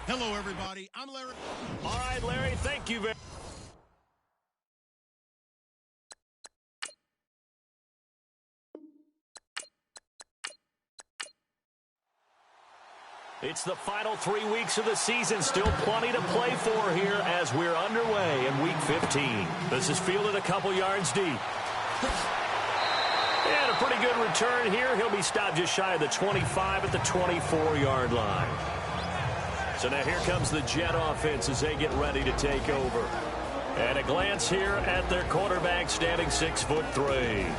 Hello, everybody. I'm Larry. All right, Larry, thank you very much. It's the final 3 weeks of the season. Still plenty to play for here as we're underway in Week 15. This is fielded a couple yards deep. And a pretty good return here. He'll be stopped just shy of the 25 at the 24-yard line. So now here comes the Jet offense as they get ready to take over. And a glance here at their quarterback standing 6'3".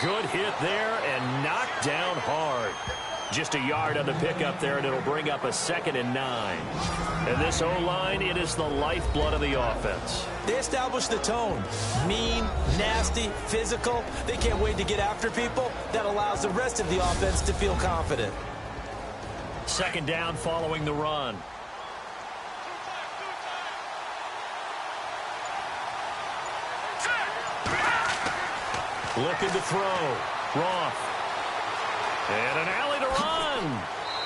Good hit there and knocked down hard. Just a yard on the pickup there, and it'll bring up a 2nd and 9. And this O-line, it is the lifeblood of the offense. They established the tone. Mean, nasty, physical. They can't wait to get after people. That allows the rest of the offense to feel confident. 2nd down following the run. Looking to throw. Roth. And an alley to run.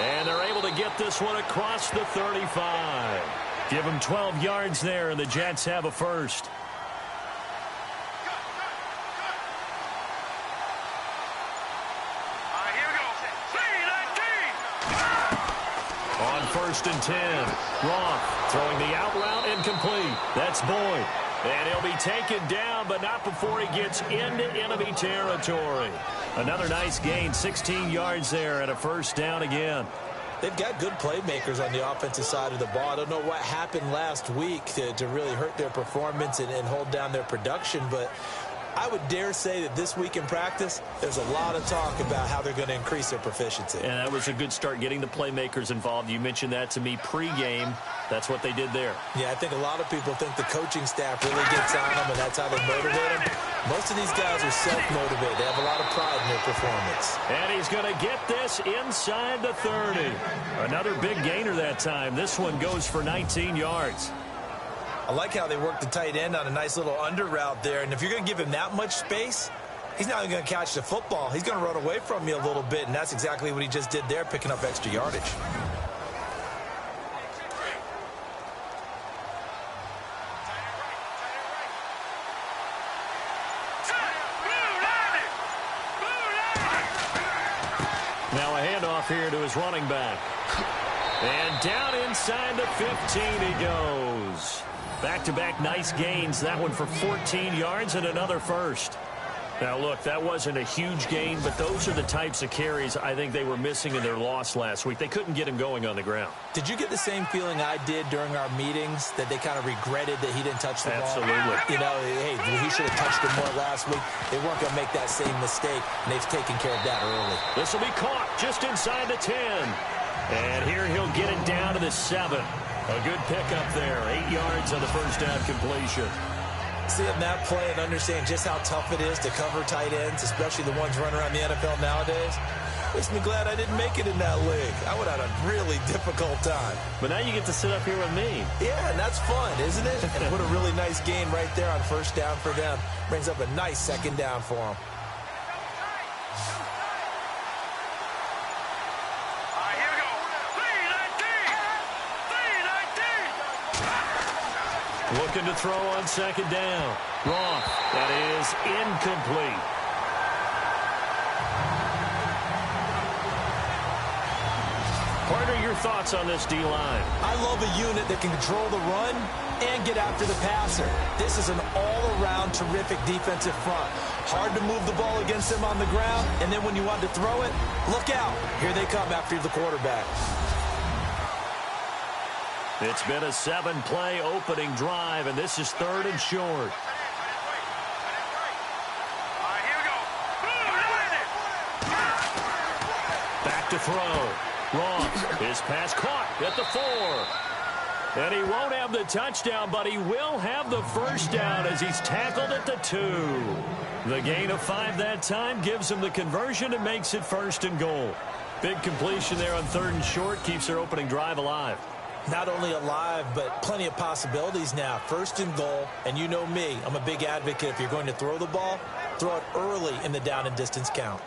And they're able to get this one across the 35. Give them 12 yards there, and the Jets have a first. Here we go. 3-19. On 1st and 10. Roth throwing the out route incomplete. That's Boyd. And he'll be taken down, but not before he gets into enemy territory. Another nice gain, 16 yards there, and a first down again. They've got good playmakers on the offensive side of the ball. I don't know what happened last week to really hurt their performance and hold down their production, but I would dare say that this week in practice, there's a lot of talk about how they're going to increase their proficiency. And that was a good start getting the playmakers involved. You mentioned that to me pregame. That's what they did there. Yeah, I think a lot of people think the coaching staff really gets on them, and that's how they motivate them. Most of these guys are self-motivated. They have a lot of pride in their performance. And he's going to get this inside the 30. Another big gainer that time. This one goes for 19 yards. I like how they work the tight end on a nice little under route there. And if you're going to give him that much space, he's not even going to catch the football. He's going to run away from you a little bit, and that's exactly what he just did there, picking up extra yardage. Now a handoff here to his running back. And down inside the 15 he goes. Back-to-back nice gains. That one for 14 yards and another first. Now, look, that wasn't a huge gain, but those are the types of carries I think they were missing in their loss last week. They couldn't get him going on the ground. Did you get the same feeling I did during our meetings, that they kind of regretted that he didn't touch the ball? Absolutely. You know, hey, he should have touched it more last week. They weren't going to make that same mistake, and they've taken care of that early. This will be caught just inside the 10. And here he'll get it down to the 7. A good pickup there. 8 yards on the first down completion. Seeing that play and understand just how tough it is to cover tight ends, especially the ones running around the NFL nowadays, makes me glad I didn't make it in that league. I would have had a really difficult time. But now you get to sit up here with me. Yeah, and that's fun, isn't it? And put a really nice gain right there on first down for them. Brings up a nice 2nd down for them. Looking to throw on 2nd down. Roth. That is incomplete. Partner, your thoughts on this D-line? I love a unit that can control the run and get after the passer. This is an all-around terrific defensive front. Hard to move the ball against them on the ground, and then when you want to throw it, look out. Here they come after the quarterback. It's been a 7-play opening drive, and this is 3rd and short. Here we go. Back to throw. Roth. His pass caught at the 4. And he won't have the touchdown, but he will have the first down as he's tackled at the 2. The gain of 5 that time gives him the conversion and makes it 1st and goal. Big completion there on 3rd and short, keeps their opening drive alive. Not only alive, but plenty of possibilities now. 1st and goal, and you know me, I'm a big advocate. If you're going to throw the ball, throw it early in the down and distance count.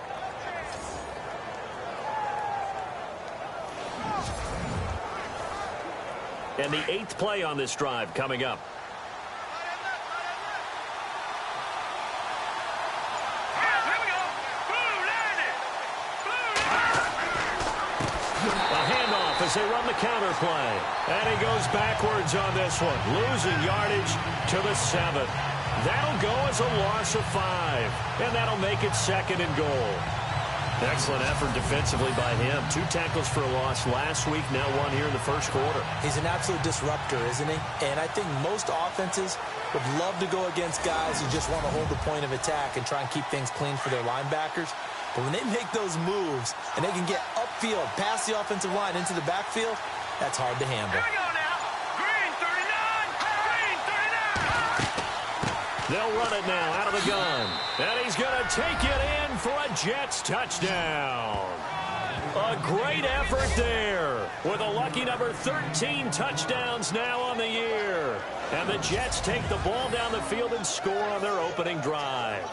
And the 8th play on this drive coming up. As they run the counter play. And he goes backwards on this one, losing yardage to the 7. That'll go as a loss of 5. And that'll make it 2nd and goal. Excellent effort defensively by him. 2 tackles for a loss last week, now 1 here in the 1st quarter. He's an absolute disruptor, isn't he? And I think most offenses would love to go against guys who just want to hold the point of attack and try and keep things clean for their linebackers. But when they make those moves and they can get upfield, past the offensive line into the backfield, that's hard to handle. Here we go now. Green 39. Green 39. They'll run it now out of the gun. And he's going to take it in for a Jets touchdown. A great effort there with a lucky number 13 touchdowns now on the year. And the Jets take the ball down the field and score on their opening drive.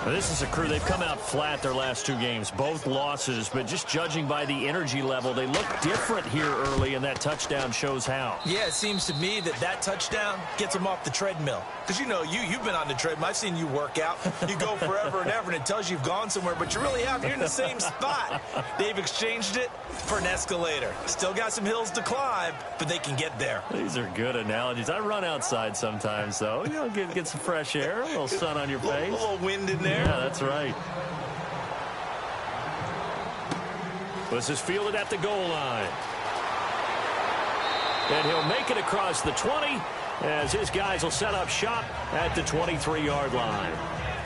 This is a crew, they've come out flat their last 2 games, both losses, but just judging by the energy level, they look different here early, and that touchdown shows how. Yeah, it seems to me that touchdown gets them off the treadmill. Because, you know, you've been on the treadmill. I've seen you work out. You go forever and ever, and it tells you you've gone somewhere, but you really haven't. You're in the same spot. They've exchanged it for an escalator. Still got some hills to climb, but they can get there. These are good analogies. I run outside sometimes, though. You know, get some fresh air, a little sun on your face. A little wind in there. Yeah, that's right. This is fielded at the goal line. And he'll make it across the 20 as his guys will set up shop at the 23-yard line.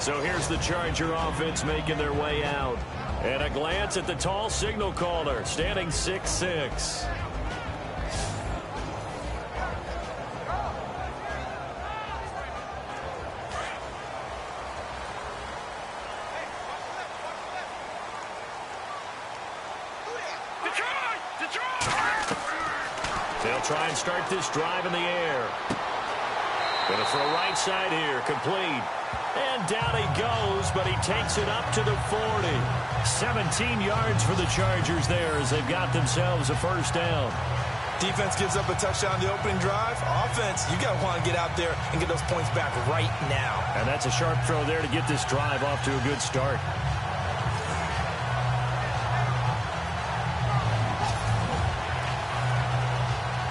So here's the Charger offense making their way out. And a glance at the tall signal caller, standing 6'6". They'll try and start this drive in the air. Going to throw right side here, complete. And down he goes, but he takes it up to the 40. 17 yards for the Chargers there as they've got themselves a first down. Defense gives up a touchdown on the opening drive. Offense, you got to want to get out there and get those points back right now. And that's a sharp throw there to get this drive off to a good start.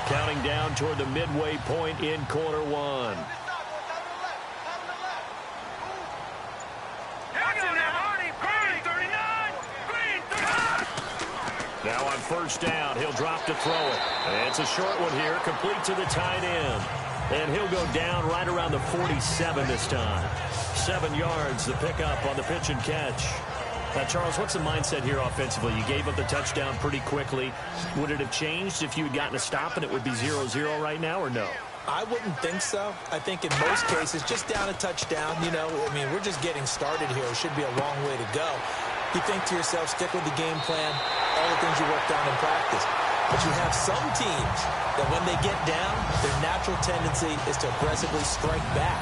Counting down toward the midway point in quarter 1. Now on first down, he'll drop to throw it. And it's a short one here, complete to the tight end. And he'll go down right around the 47 this time. 7 yards, the pickup on the pitch and catch. Now, Charles, what's the mindset here offensively? You gave up the touchdown pretty quickly. Would it have changed if you had gotten a stop and it would be 0-0 right now, or no? I wouldn't think so. I think in most cases, just down a touchdown, you know, I mean, we're just getting started here. It should be a long way to go. You think to yourself, stick with the game plan, all the things you worked on in practice. But you have some teams that when they get down, their natural tendency is to aggressively strike back.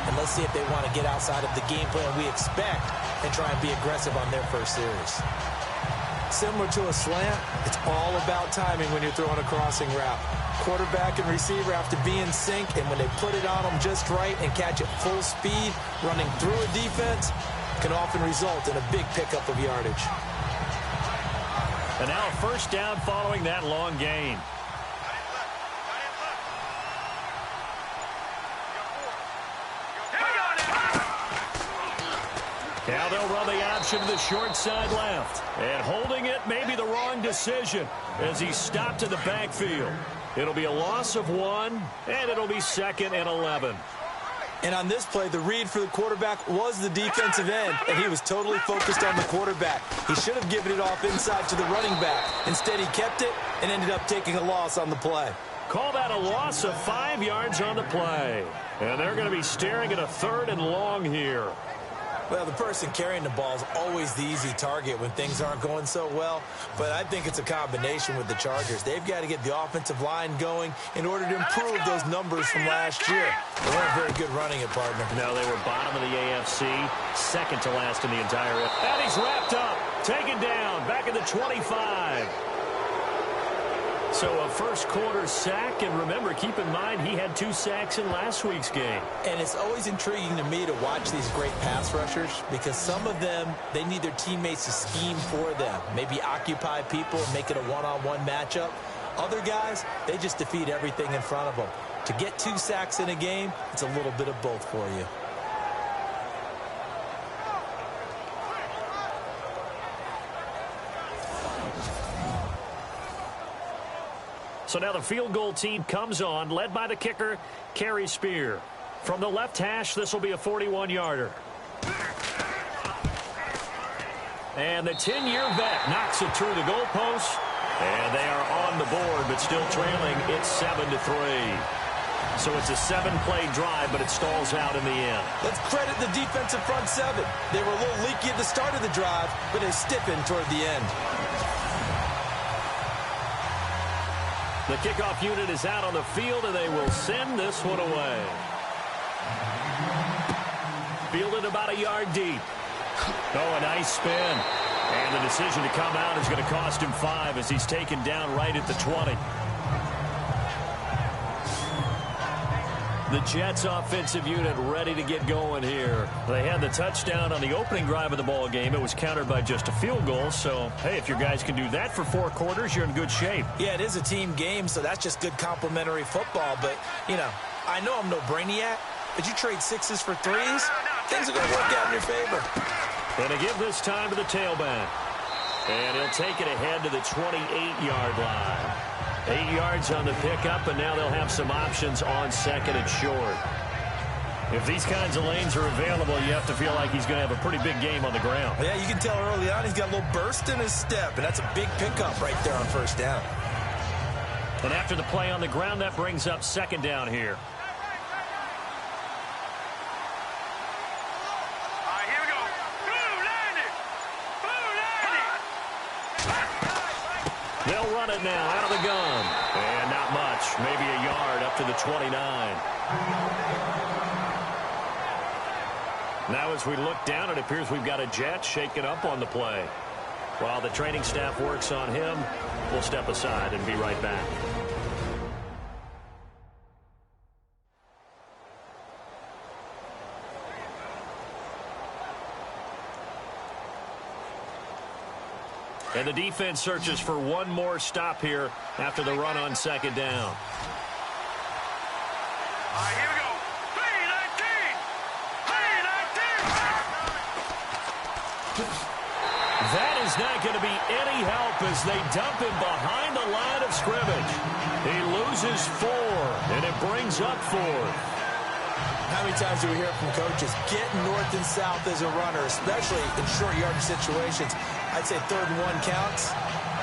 And let's see if they want to get outside of the game plan we expect and try and be aggressive on their first series. Similar to a slant, it's all about timing when you're throwing a crossing route. Quarterback and receiver have to be in sync, and when they put it on them just right and catch it full speed, running through a defense can often result in a big pickup of yardage. And now a first down following that long gain. Now they'll run the option to the short side left. And holding it may be the wrong decision as he's stopped in the backfield. It'll be a loss of 1, and it'll be 2nd and 11. And on this play, the read for the quarterback was the defensive end, and he was totally focused on the quarterback. He should have given it off inside to the running back. Instead, he kept it and ended up taking a loss on the play. Call that a loss of 5 yards on the play. And they're going to be staring at a 3rd and long here. Well, the person carrying the ball is always the easy target when things aren't going so well. But I think it's a combination with the Chargers. They've got to get the offensive line going in order to improve those numbers from last year. They weren't very good running it, partner. No, they were bottom of the AFC, second to last in the entire. And he's wrapped up, taken down, back at the 25. So a first quarter sack, and remember, keep in mind, he had 2 sacks in last week's game. And it's always intriguing to me to watch these great pass rushers because some of them, they need their teammates to scheme for them, maybe occupy people and make it a one-on-one matchup. Other guys, they just defeat everything in front of them. To get 2 sacks in a game, it's a little bit of both for you. So now the field goal team comes on, led by the kicker, Kerry Spear. From the left hash, this will be a 41-yarder. And the 10-year vet knocks it through the goalpost. And they are on the board, but still trailing. It's 7-3. So it's a 7-play drive, but it stalls out in the end. Let's credit the defensive front 7. They were a little leaky at the start of the drive, but they stiffened toward the end. The kickoff unit is out on the field, and they will send this one away. Fielded about a yard deep. Oh, a nice spin. And the decision to come out is going to cost him 5 as he's taken down right at the 20. The Jets offensive unit ready to get going here. They had the touchdown on the opening drive of the ball game. It was countered by just a field goal. So, hey, if your guys can do that for 4 quarters, you're in good shape. Yeah, it is a team game, so that's just good complementary football. But, you know, I know I'm no brainiac, but you trade 6s for 3s, things are going to work out in your favor. And to give this time to the tailback. And he'll take it ahead to the 28-yard line. 8 yards on the pickup, and now they'll have some options on 2nd and short. If these kinds of lanes are available, you have to feel like he's going to have a pretty big game on the ground. Yeah, you can tell early on he's got a little burst in his step, and that's a big pickup right there on 1st down. And after the play on the ground, that brings up 2nd down here. They'll run it now out of the gun. And not much. Maybe a yard up to the 29. Now as we look down, it appears we've got a Jet shaken up on the play. While the training staff works on him, we'll step aside and be right back. And the defense searches for one more stop here after the run on 2nd down. Here we go. That is not going to be any help as they dump him behind the line of scrimmage. He loses 4, and it brings up 4th. How many times do we hear from coaches, getting north and south as a runner, especially in short yardage situations? I'd say 3rd and 1 counts.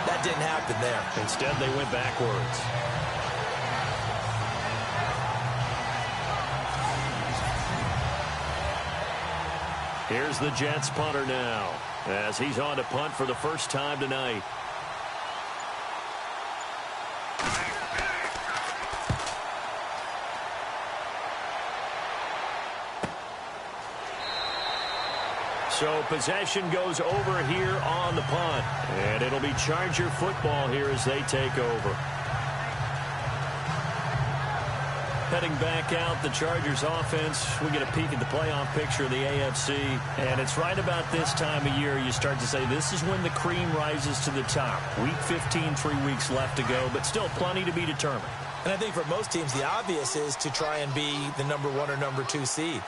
That didn't happen there. Instead, they went backwards. Here's the Jets punter now as he's on to punt for the first time tonight. So possession goes over here on the punt. And it'll be Charger football here as they take over. Heading back out, the Chargers offense. We get a peek at the playoff picture of the AFC. And it's right about this time of year you start to say this is when the cream rises to the top. Week 15, 3 weeks left to go, but still plenty to be determined. And I think for most teams, the obvious is to try and be the number 1 or number 2 seed.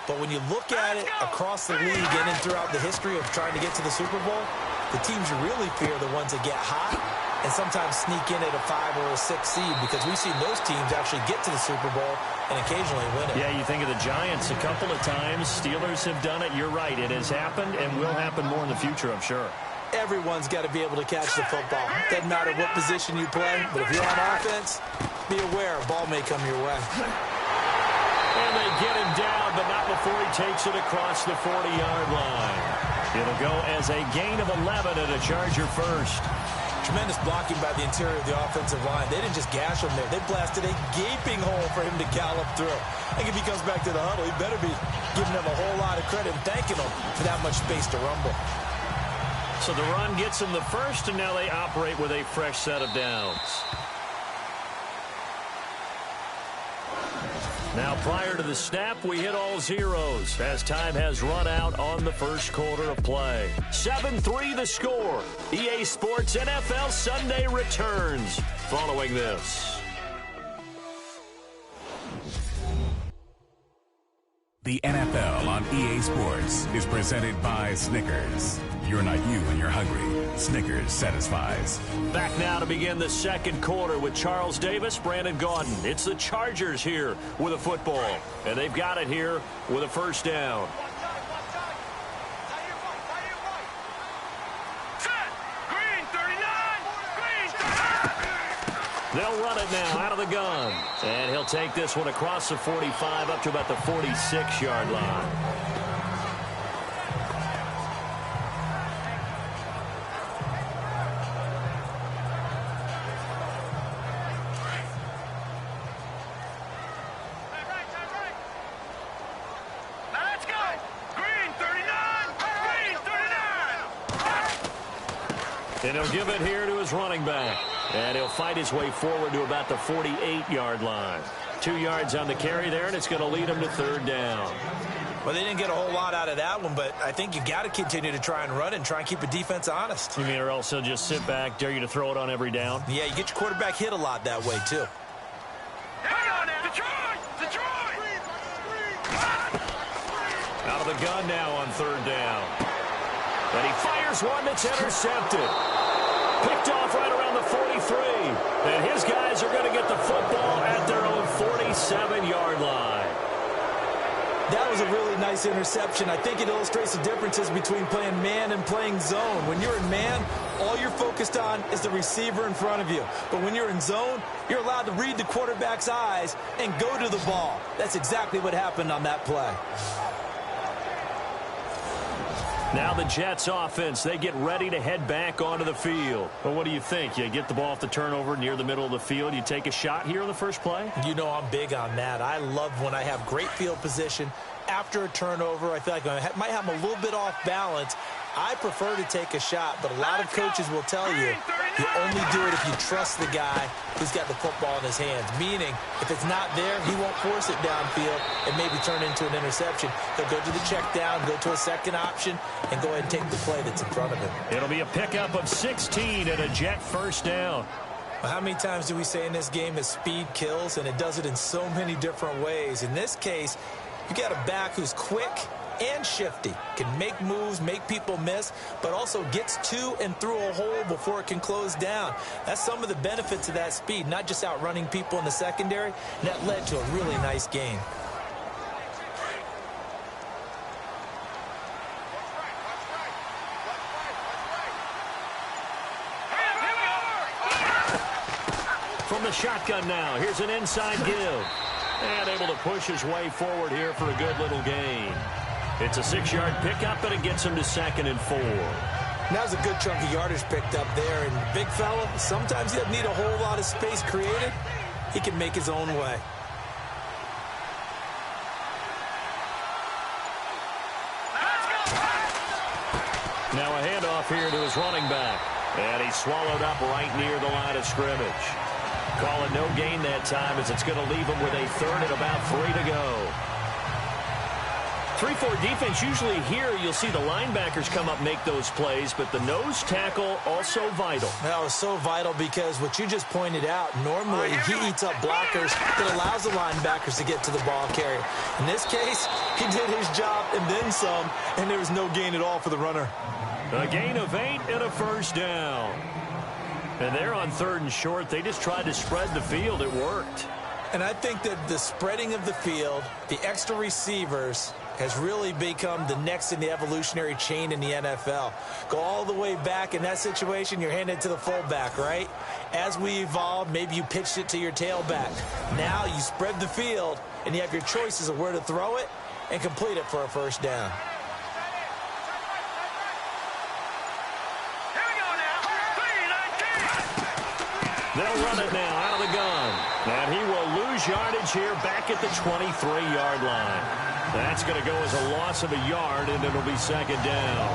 But when you look at it across the league and throughout the history of trying to get to the Super Bowl, the teams you really fear are the ones that get hot and sometimes sneak in at a 5 or a 6 seed, because we've seen those teams actually get to the Super Bowl and occasionally win it. Yeah, you think of the Giants a couple of times. Steelers have done it. You're right. It has happened and will happen more in the future, I'm sure. Everyone's got to be able to catch the football. Doesn't matter what position you play, but if you're on offense, be aware, a ball may come your way. And they get him down, but not before he takes it across the 40-yard line. It'll go as a gain of 11 and a Charger first. Tremendous blocking by the interior of the offensive line. They didn't just gash him there. They blasted a gaping hole for him to gallop through. I think if he comes back to the huddle, he better be giving them a whole lot of credit and thanking them for that much space to rumble. So the run gets them the first, and now they operate with a fresh set of downs. Now, prior to the snap, we hit all zeros as time has run out on the first quarter of play. 7-3 the score. EA Sports NFL Sunday returns following this. The NFL on EA Sports is presented by Snickers. You're not you when you're hungry. Snickers satisfies. Back now to begin the second quarter with Charles Davis, Brandon Gaudin. It's the Chargers here with a football, and they've got it here with a first down. They'll run it now out of the gun. And he'll take this one across the 45 up to about the 46-yard line. And he'll give it here to his running back. And he'll fight his way forward to about the 48-yard line. 2 yards on the carry there, and it's going to lead him to third down. Well, they didn't get a whole lot out of that one, but I think you got to continue to try and run and try and keep the defense honest. You mean, or else he'll just sit back, dare you to throw it on every down? Yeah, you get your quarterback hit a lot that way, too. Hang on now. Detroit! Out of the gun now on third down. And he fires one that's intercepted. Picked off right around the 43. And his guys are going to get the football at their own 47-yard line. That was a really nice interception. I think it illustrates the differences between playing man and playing zone. When you're in man, all you're focused on is the receiver in front of you. But when you're in zone, you're allowed to read the quarterback's eyes and go to the ball. That's exactly what happened on that play. Now the Jets offense, they get ready to head back onto the field. Well, what do you think? You get the ball off the turnover near the middle of the field. You take a shot here on the first play? You know I'm big on that. I love when I have great field position. After a turnover, I feel like I might have a little bit off balance. I prefer to take a shot, but a lot of coaches will tell you only do it if you trust the guy who's got the football in his hands. Meaning, if it's not there, he won't force it downfield and maybe turn into an interception. He'll go to the check down, go to a second option, and go ahead and take the play that's in front of him. It'll be a pickup of 16 and a Jet first down. Well, how many times do we say in this game that speed kills, and it does it in so many different ways? In this case, you got a back who's quick and shifty, can make moves, make people miss, but also gets to and through a hole before it can close down. That's some of the benefits of that speed, not just outrunning people in the secondary, and that led to a really nice gain. From the shotgun now, here's an inside give. And able to push his way forward here for a good little gain. It's a 6-yard pickup, but it gets him to 2nd and 4. That was a good chunk of yardage picked up there. And big fella, sometimes he doesn't need a whole lot of space created. He can make his own way. Now a handoff here to his running back. And he's swallowed up right near the line of scrimmage. Calling no gain that time as it's going to leave him with a third and about 3 to go. 3-4 defense, usually here you'll see the linebackers come up make those plays, but the nose tackle also vital. That was so vital because what you just pointed out, normally he eats up blockers that allows the linebackers to get to the ball carrier. In this case, he did his job and then some, and there was no gain at all for the runner. A gain of 8 and a first down. And they're on 3rd and short. They just tried to spread the field. It worked. And I think that the spreading of the field, the extra receivers, has really become the next in the evolutionary chain in the NFL. Go all the way back in that situation, you're handed to the fullback, right? As we evolved, maybe you pitched it to your tailback. Now you spread the field, and you have your choices of where to throw it and complete it for a first down. They'll run it now out of the gun. And he will lose yardage here back at the 23-yard line. That's going to go as a loss of a yard, and it'll be second down.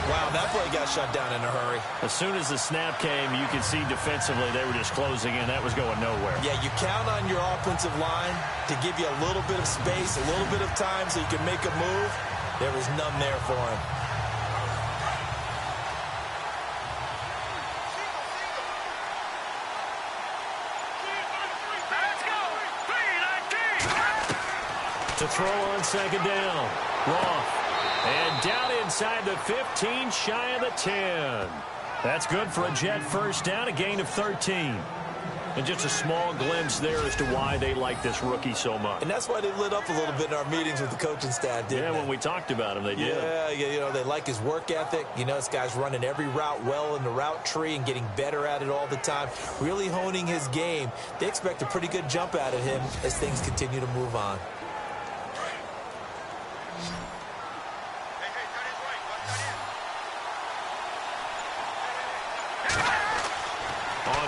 Wow, that play got shut down in a hurry. As soon as the snap came, you could see defensively they were just closing in. That was going nowhere. Yeah, you count on your offensive line to give you a little bit of space, a little bit of time so you can make a move. There was none there for him. To throw on second down. Roth. And down inside the 15, shy of the 10. That's good for a Jet first down, a gain of 13. And just a small glimpse there as to why they like this rookie so much. And that's why they lit up a little bit in our meetings with the coaching staff, didn't they? Yeah, when we talked about him, they did. Yeah, you know, they like his work ethic. You know, this guy's running every route well in the route tree and getting better at it all the time, really honing his game. They expect a pretty good jump out of him as things continue to move on.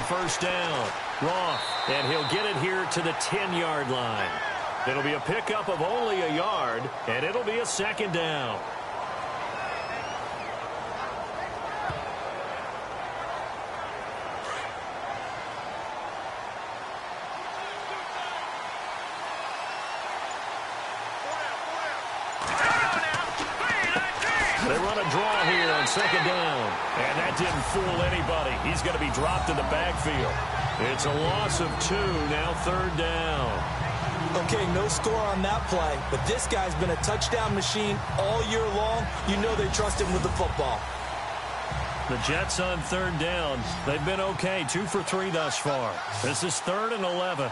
First down, Roth, and he'll get it here to the 10-yard line. It'll be a pickup of only a yard, and it'll be a second down. They run a draw here on second down. And that didn't fool anybody. He's going to be dropped in the backfield. It's a loss of 2, now third down. Okay, no score on that play, but this guy's been a touchdown machine all year long. You know they trust him with the football. The Jets on third down. They've been okay, 2 for 3 thus far. This is 3rd and 11.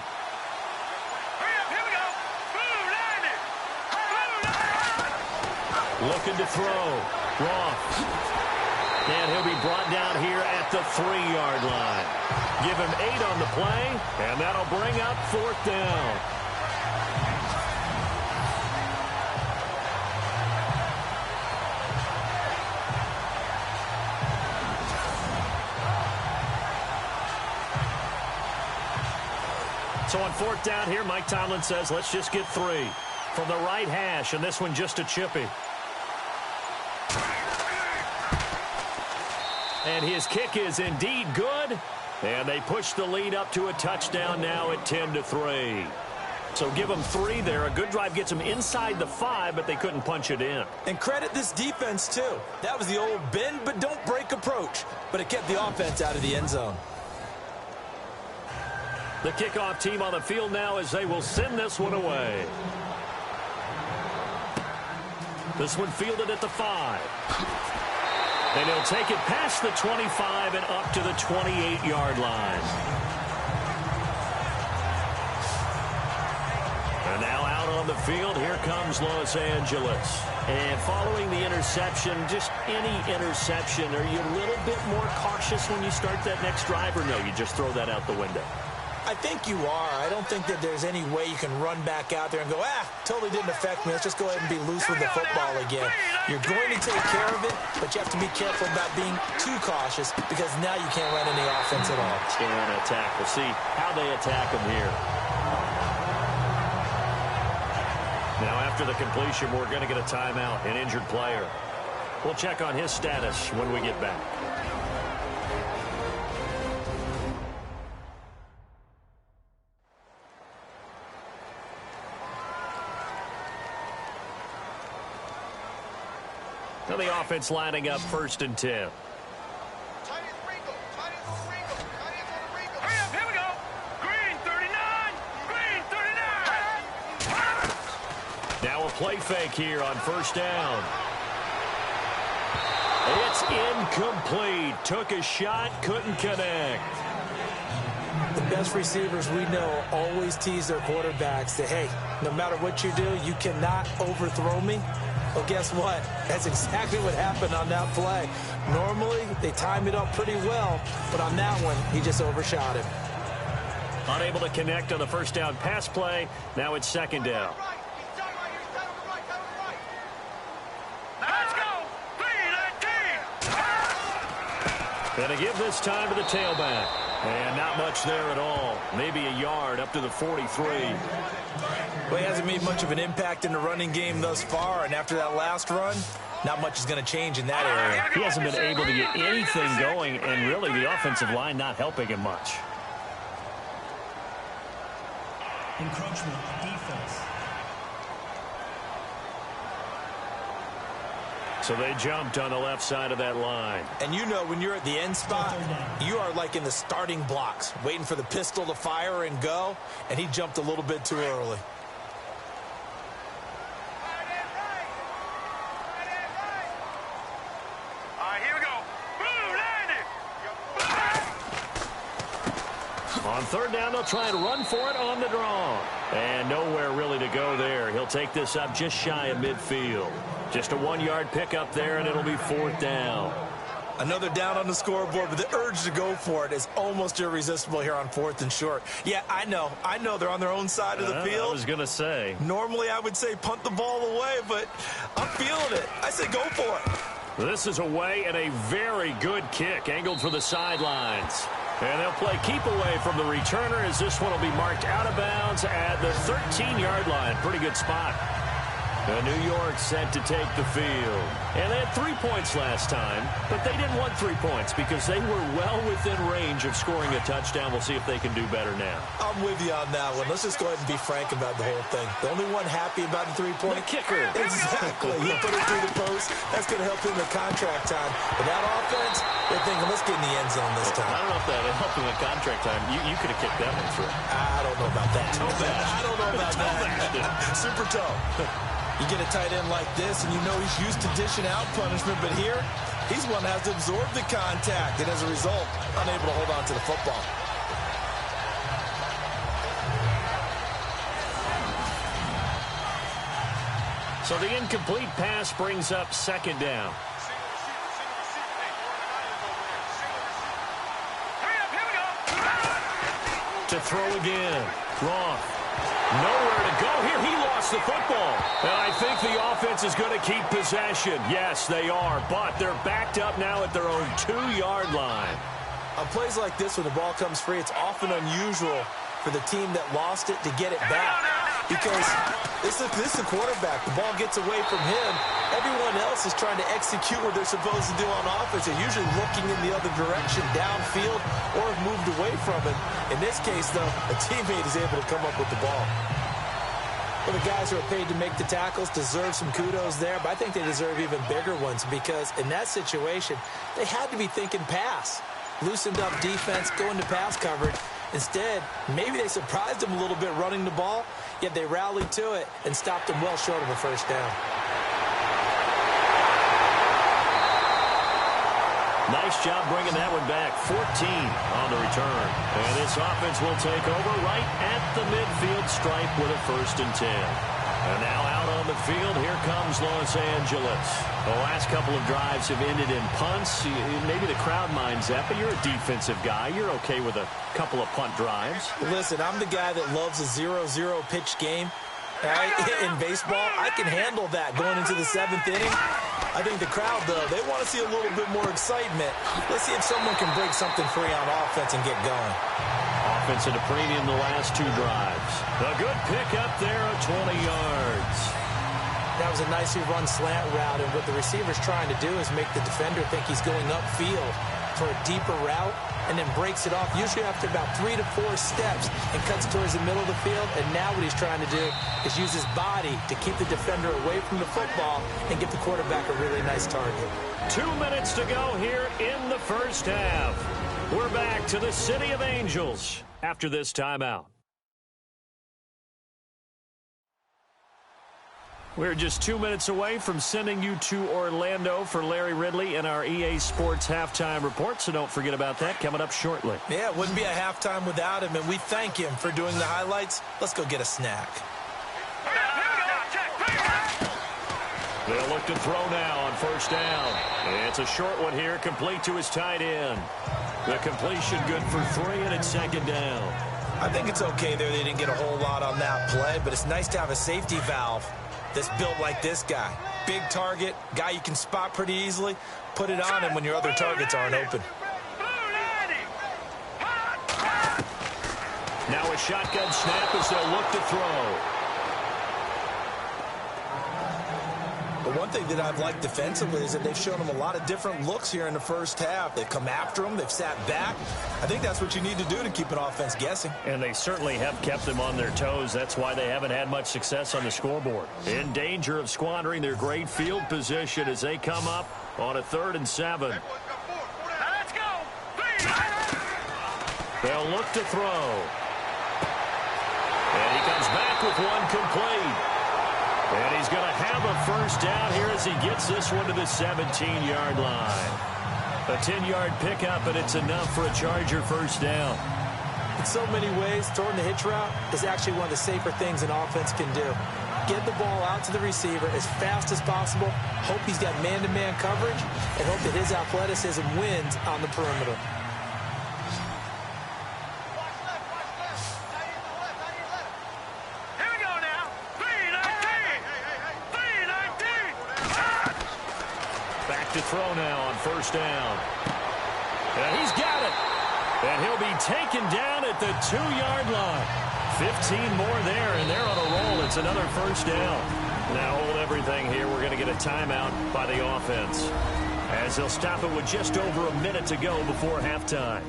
Looking to throw. Roth. And he'll be brought down here at the 3-yard line. Give him 8 on the play, and that'll bring up 4th down. So on 4th down here, Mike Tomlin says, let's just get 3. From the right hash, and this one just a chippy. And his kick is indeed good. And they push the lead up to a touchdown now at 10-3. So give them 3 there. A good drive gets them inside the 5, but they couldn't punch it in. And credit this defense, too. That was the old bend but don't break approach. But it kept the offense out of the end zone. The kickoff team on the field now as they will send this one away. This one fielded at the 5. And he'll take it past the 25 and up to the 28-yard line. And now out on the field, here comes Los Angeles. And following the interception, just any interception, are you a little bit more cautious when you start that next drive, or no, you just throw that out the window? I think you are. I don't think that there's any way you can run back out there and go, totally didn't affect me. Let's just go ahead and be loose with the football again. You're going to take care of it, but you have to be careful about being too cautious because now you can't run any offense at all. Stay on attack. We'll see how they attack them here. Now after the completion, we're going to get a timeout, an injured player. We'll check on his status when we get back. Now the offense lining up 1st and 10. Here we go. Green 39. Green 39. Now a play fake here on 1st down. It's incomplete. Took a shot, couldn't connect. The best receivers we know always tease their quarterbacks that, hey, no matter what you do, you cannot overthrow me. Well, guess what? That's exactly what happened on that play. Normally, they time it up pretty well, but on that one, he just overshot him. Unable to connect on the first down pass play. Now it's second down. Let's go. 3-19. Gonna give this time to the tailback. And not much there at all. Maybe a yard up to the 43. Well, he hasn't made much of an impact in the running game thus far, and after that last run, not much is going to change in that area. He hasn't been able to get anything going, and really the offensive line not helping him much. Encroachment defense. So they jumped on the left side of that line. And you know when you're at the end spot, you are like in the starting blocks, waiting for the pistol to fire and go, and he jumped a little bit too early. All right, here we go. Boom, landed. On third down, they'll try and run for it on the draw. And nowhere really to go there. He'll take this up just shy of midfield. Just a 1-yard pickup there, and it'll be fourth down. Another down on the scoreboard, but the urge to go for it is almost irresistible here on 4th and short. Yeah, I know they're on their own side of the field. I was going to say. Normally I would say punt the ball away, but I'm feeling it. I say go for it. This is away and a very good kick, angled for the sidelines. And they'll play keep away from the returner as this one will be marked out of bounds at the 13-yard line. Pretty good spot. New York set to take the field. And they had 3 points last time, but they didn't want 3 points because they were well within range of scoring a touchdown. We'll see if they can do better now. I'm with you on that one. Let's just go ahead and be frank about the whole thing. The only one happy about the 3-point? The kicker. Exactly. You put it through the post. That's going to help him in contract time. But that offense, they're thinking, let's get in the end zone this time. I don't know if that helped him in contract time. You could have kicked that one through. I don't know about that. I don't know about that. Super toe. You get a tight end like this, and you know he's used to dishing out punishment, but here, he's one that has to absorb the contact, and as a result, unable to hold on to the football. So the incomplete pass brings up second down. To throw again. Roth. Nowhere to go here. He lost the football. And I think the offense is going to keep possession. Yes, they are. But they're backed up now at their own 2-yard line. On plays like this, when the ball comes free, it's often unusual for the team that lost it to get it back. Because this is the quarterback. The ball gets away from him. Everyone else is trying to execute what they're supposed to do on offense. They're usually looking in the other direction, downfield, or have moved away from it. In this case, though, a teammate is able to come up with the ball. Well, the guys who are paid to make the tackles deserve some kudos there, but I think they deserve even bigger ones because in that situation, they had to be thinking pass. Loosened up defense, going to pass coverage. Instead, maybe they surprised him a little bit running the ball, yet they rallied to it and stopped him well short of a first down. Nice job bringing that one back. 14 on the return. And this offense will take over right at the midfield stripe with a 1st and 10. And now out on the field, here comes Los Angeles. The last couple of drives have ended in punts. Maybe the crowd minds that, but you're a defensive guy. You're okay with a couple of punt drives. Listen, I'm the guy that loves a 0-0 pitch game. Right? In baseball, I can handle that going into the 7th inning. I think the crowd, though, they want to see a little bit more excitement. Let's see if someone can break something free on offense and get going. Offense at a premium the last 2 drives. A good pick up there of 20 yards. That was a nicely run slant route, and what the receiver's trying to do is make the defender think he's going upfield for a deeper route, and then breaks it off, usually after about 3 to 4 steps, and cuts towards the middle of the field. And now what he's trying to do is use his body to keep the defender away from the football and get the quarterback a really nice target. 2 minutes to go here in the first half. We're back to the City of Angels after this timeout. We're just 2 minutes away from sending you to Orlando for Larry Ridley and our EA Sports Halftime Report, so don't forget about that coming up shortly. Yeah, it wouldn't be a halftime without him, and we thank him for doing the highlights. Let's go get a snack. They'll look to throw now on first down. It's a short one here, complete to his tight end. The completion good for 3, and it's second down. I think it's okay there. They didn't get a whole lot on that play, but it's nice to have a safety valve that's built like this guy. Big target, guy you can spot pretty easily. Put it on him when your other targets aren't open. Now a shotgun snap as they'll look to throw. The one thing that I've liked defensively is that they've shown him a lot of different looks here in the first half. They've come after him. They've sat back. I think that's what you need to do to keep an offense guessing. And they certainly have kept them on their toes. That's why they haven't had much success on the scoreboard. In danger of squandering their great field position as they come up on a 3rd and 7. Let's go. They'll look to throw. And he comes back with one complete. And he's going to have a first down here as he gets this one to the 17-yard line. A 10-yard pickup, and it's enough for a Charger first down. In so many ways, throwing the hitch route is actually one of the safer things an offense can do. Get the ball out to the receiver as fast as possible, hope he's got man-to-man coverage, and hope that his athleticism wins on the perimeter. To throw now on first down. And he's got it. And he'll be taken down at the 2-yard line. 15 more there, and they're on a roll. It's another first down. Now hold everything here. We're going to get a timeout by the offense, as they'll stop it with just over a minute to go before halftime.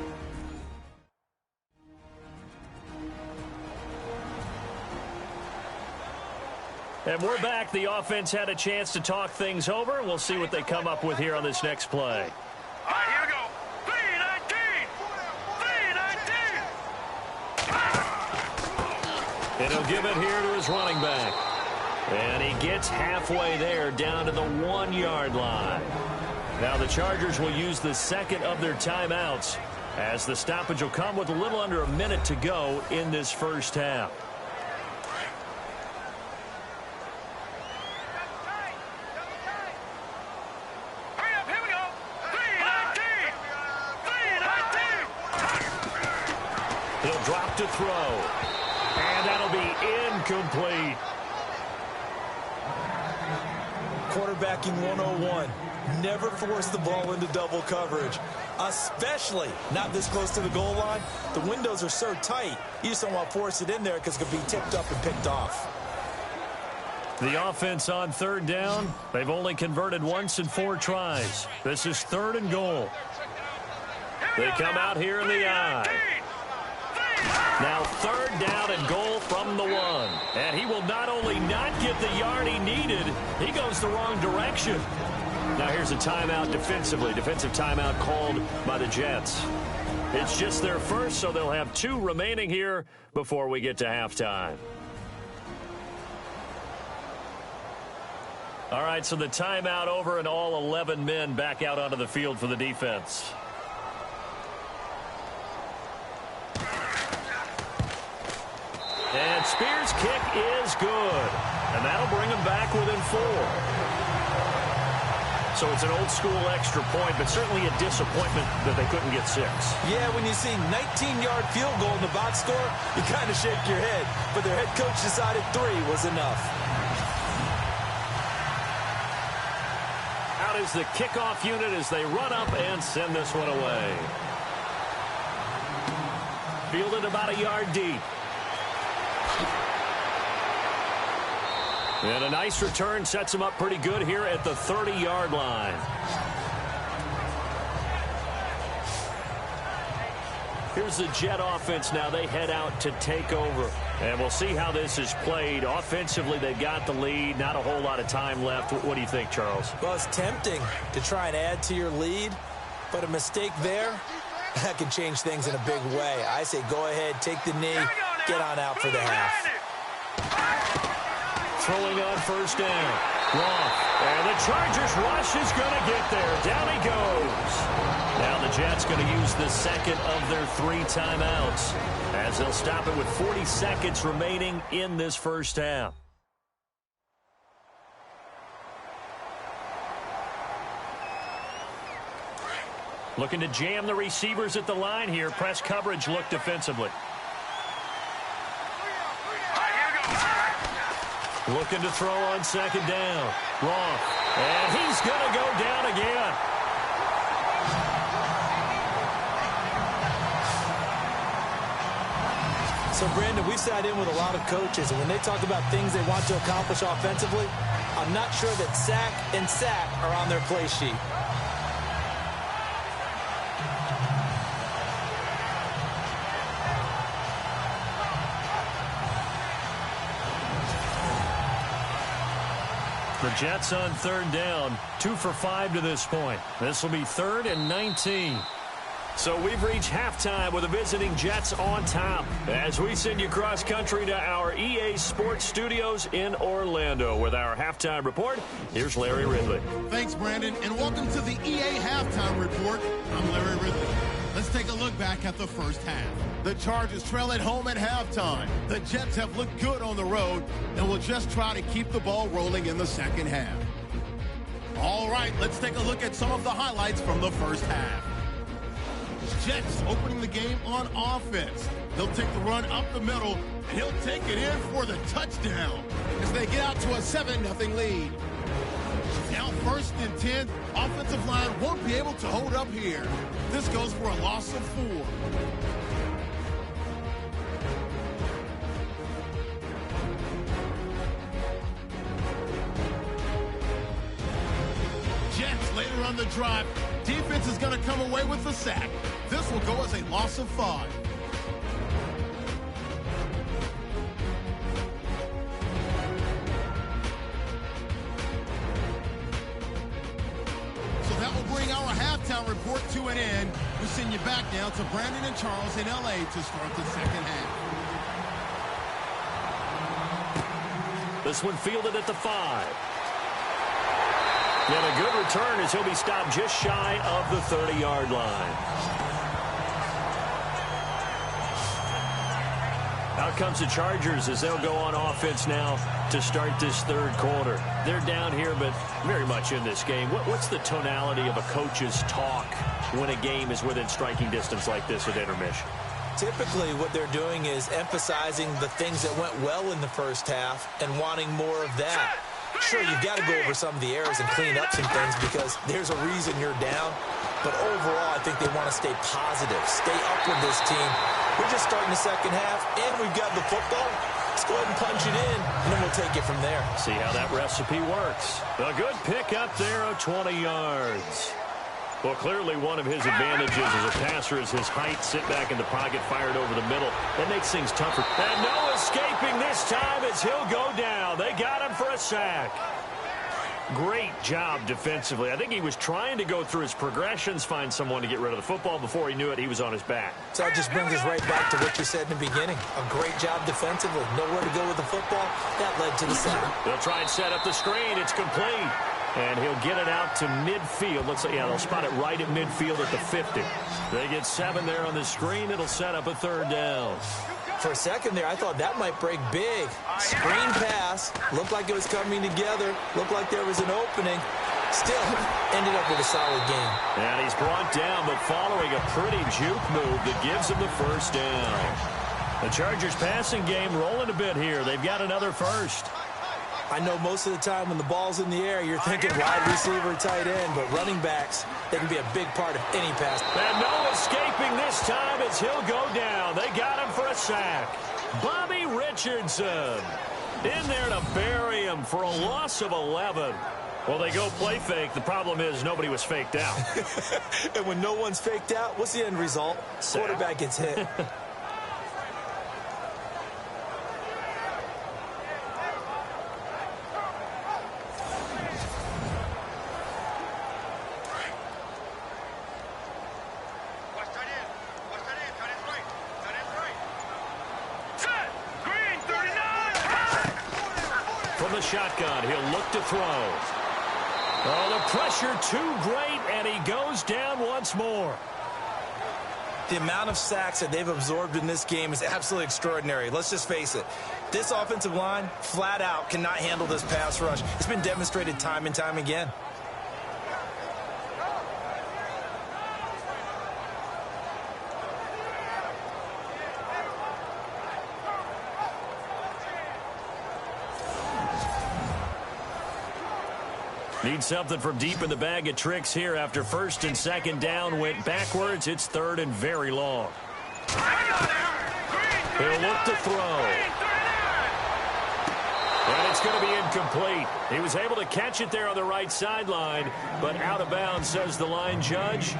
And we're back. The offense had a chance to talk things over. We'll see what they come up with here on this next play. All right, here we go. 3-19. And he'll give it here to his running back. And he gets halfway there down to the 1-yard line. Now the Chargers will use the second of their timeouts, as the stoppage will come with a little under a minute to go in this first half. Drop to throw. And that'll be incomplete. Quarterbacking 101. Never force the ball into double coverage, especially not this close to the goal line. The windows are so tight, you just don't want to force it in there because it could be tipped up and picked off. The offense on 3rd down. They've only converted once in 4 tries. This is 3rd and goal. They come out here in the I. Now 3rd down and goal from the 1. And he will not only not get the yard he needed, he goes the wrong direction. Now here's a timeout defensively. Defensive timeout called by the Jets. It's just their first, so they'll have 2 remaining here before we get to halftime. All right, so the timeout over and all 11 men back out onto the field for the defense. And Spears' kick is good. And that'll bring him back within 4. So it's an old-school extra point, but certainly a disappointment that they couldn't get 6. Yeah, when you see 19-yard field goal in the box score, you kind of shake your head. But their head coach decided 3 was enough. Out is the kickoff unit as they run up and send this one away. Fielded about a yard deep. And a nice return sets him up pretty good here at the 30-yard line. Here's the Jet offense now. They head out to take over. And we'll see how this is played. Offensively, they've got the lead. Not a whole lot of time left. What do you think, Charles? Well, it's tempting to try and add to your lead, but a mistake there, that can change things in a big way. I say go ahead, take the knee, get on out for the half. throwing on first down. Wrong. And the Chargers rush is going to get there. Down he goes. Now the Jets going to use the second of their 3 timeouts as they'll stop it with 40 seconds remaining in this first half. Looking to jam the receivers at the line here. Press coverage look defensively. Looking to throw on second down. Wrong. And he's going to go down again. So, Brandon, we've sat in with a lot of coaches, and when they talk about things they want to accomplish offensively, I'm not sure that sack and sack are on their play sheet. The Jets on third down, 2 for 5 to this point. This will be 3rd and 19. So we've reached halftime with the visiting Jets on top as we send you cross country to our EA Sports Studios in Orlando with our halftime report. Here's Larry Ridley. Thanks, Brandon, and welcome to the EA Halftime Report. I'm Larry Ridley. Let's take a look back at the first half. The Chargers trail at home at halftime. The Jets have looked good on the road and will just try to keep the ball rolling in the second half. All right, let's take a look at some of the highlights from the first half. Jets opening the game on offense. He'll take the run up the middle, and he'll take it in for the touchdown as they get out to a 7-0 lead. Now 1st and 10, offensive line won't be able to hold up here. This goes for a loss of 4. Jets later on the drive. Defense is going to come away with the sack. This will go as a loss of 5. So that will bring our halftime report to an end. We send you back now to Brandon and Charles in L.A. to start the second half. This one fielded at the 5. And a good return as he'll be stopped just shy of the 30-yard line. Out comes the Chargers as they'll go on offense now to start this third quarter. They're down here, but very much in this game. What's the tonality of a coach's talk when a game is within striking distance like this at intermission? Typically, what they're doing is emphasizing the things that went well in the first half and wanting more of that. Sure, you've got to go over some of the errors and clean up some things because there's a reason you're down. But overall, I think they want to stay positive, stay up with this team. We're just starting the second half, and we've got the football. Let's go ahead and punch it in, and then we'll take it from there. See how that recipe works. A good pick up there of 20 yards. Well, clearly one of his advantages as a passer is his height. Sit back in the pocket, fired over the middle. That makes things tougher. And no escaping this time as he'll go down. They got him for a sack. Great job defensively. I think he was trying to go through his progressions, find someone to get rid of the football. Before he knew it, he was on his back. So that just brings us right back to what you said in the beginning. A great job defensively. Nowhere to go with the football. That led to the sack. They'll try and set up the screen. It's complete. And he'll get it out to midfield. Let's say, yeah, they'll spot it right at midfield at the 50. They get 7 there on the screen. It'll set up a third down. For a second there, I thought that might break big. Screen pass. Looked like it was coming together. Looked like there was an opening. Still ended up with a solid game. And he's brought down, but following a pretty juke move that gives him the first down. The Chargers passing game rolling a bit here. They've got another first. I know most of the time when the ball's in the air, you're thinking wide receiver, tight end, but running backs, they can be a big part of any pass. And no escaping this time as he'll go down. They got him for a sack. Bobby Richardson in there to bury him for a loss of 11. Well, they go play fake. The problem is nobody was faked out. And when no one's faked out, what's the end result? Sack. Quarterback gets hit. shotgun. He'll look to throw. Oh, the pressure too great, and he goes down once more. The amount of sacks that they've absorbed in this game is absolutely extraordinary. Let's just face it. This offensive line, flat out, cannot handle this pass rush. It's been demonstrated time and time again. Need something from deep in the bag of tricks here after first and second down went backwards. It's third and very long. He'll look to throw. And it's going to be incomplete. He was able to catch it there on the right sideline, but out of bounds, says the line judge.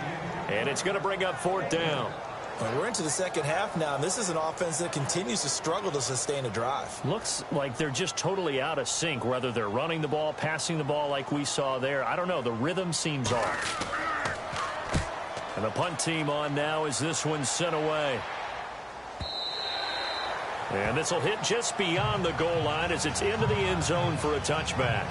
And it's going to bring up fourth down. Well, we're into the second half now, and this is an offense that continues to struggle to sustain a drive. Looks like they're just totally out of sync, whether they're running the ball, passing the ball like we saw there. I don't know. The rhythm seems off. And the punt team on now as this one's sent away. And this will hit just beyond the goal line as it's into the end zone for a touchback.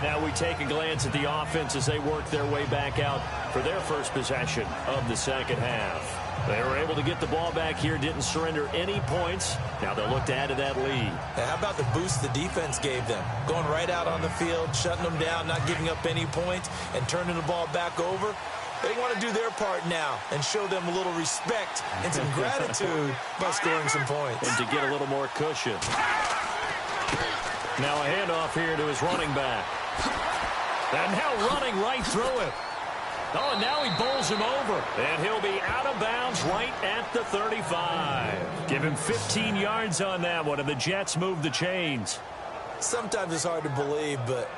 Now we take a glance at the offense as they work their way back out for their first possession of the second half. They were able to get the ball back here, didn't surrender any points. Now they'll look to add to that lead. Now, how about the boost the defense gave them? Going right out on the field, shutting them down, not giving up any points, and turning the ball back over. They want to do their part now and show them a little respect and some gratitude by scoring some points. And to get a little more cushion. Now a handoff here to his running back. And now running right through it. Oh, and now he bowls him over. And he'll be out of bounds right at the 35. Give him 15 yards on that one, and the Jets move the chains. Sometimes it's hard to believe, but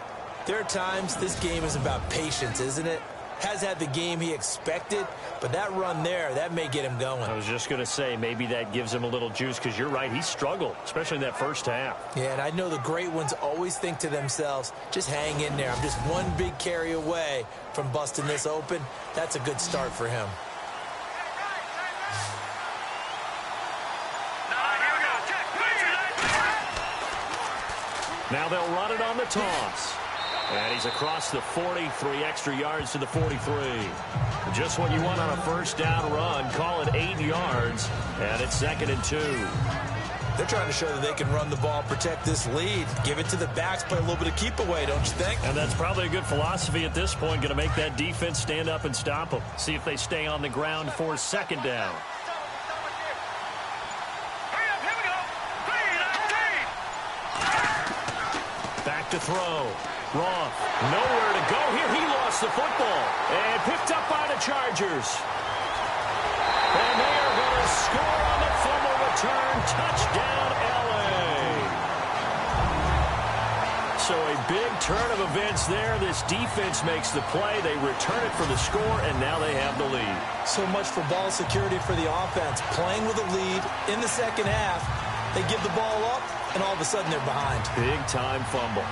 there are times this game is about patience, isn't it? Has had the game he expected, but that run there, that may get him going. I was just going to say, maybe that gives him a little juice, because you're right, he struggled, especially in that first half. Yeah, and I know the great ones always think to themselves, just hang in there. I'm just one big carry away from busting this open. That's a good start for him. Now they'll run it on the toss. And he's across the 40, 3 extra yards to the 43. Just what you want on a first down run. Call it 8 yards, and it's 2nd and 2. They're trying to show that they can run the ball, protect this lead, give it to the backs, play a little bit of keep away, don't you think? And that's probably a good philosophy at this point, going to make that defense stand up and stop them. See if they stay on the ground for second down. Back to throw. Roth, nowhere to go here. He lost the football and picked up by the Chargers. And they are going to score on the fumble return. Touchdown, L.A. So a big turn of events there. This defense makes the play. They return it for the score, and now they have the lead. So much for ball security for the offense. Playing with a lead in the second half. They give the ball up, and all of a sudden they're behind. Big-time fumble.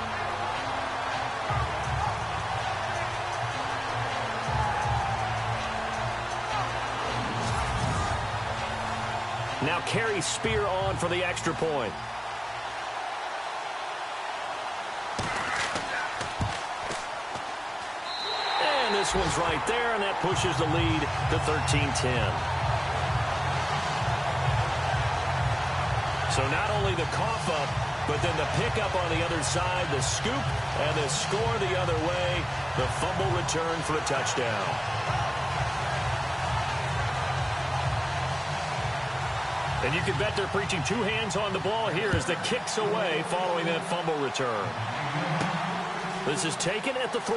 Now carry Spear on for the extra point. And this one's right there, and that pushes the lead to 13-10. So not only the cough up, but then the pickup on the other side, the scoop, and the score the other way. The fumble return for a touchdown. And you can bet they're preaching 2 hands on the ball here as the kick's away following that fumble return. This is taken at the 3.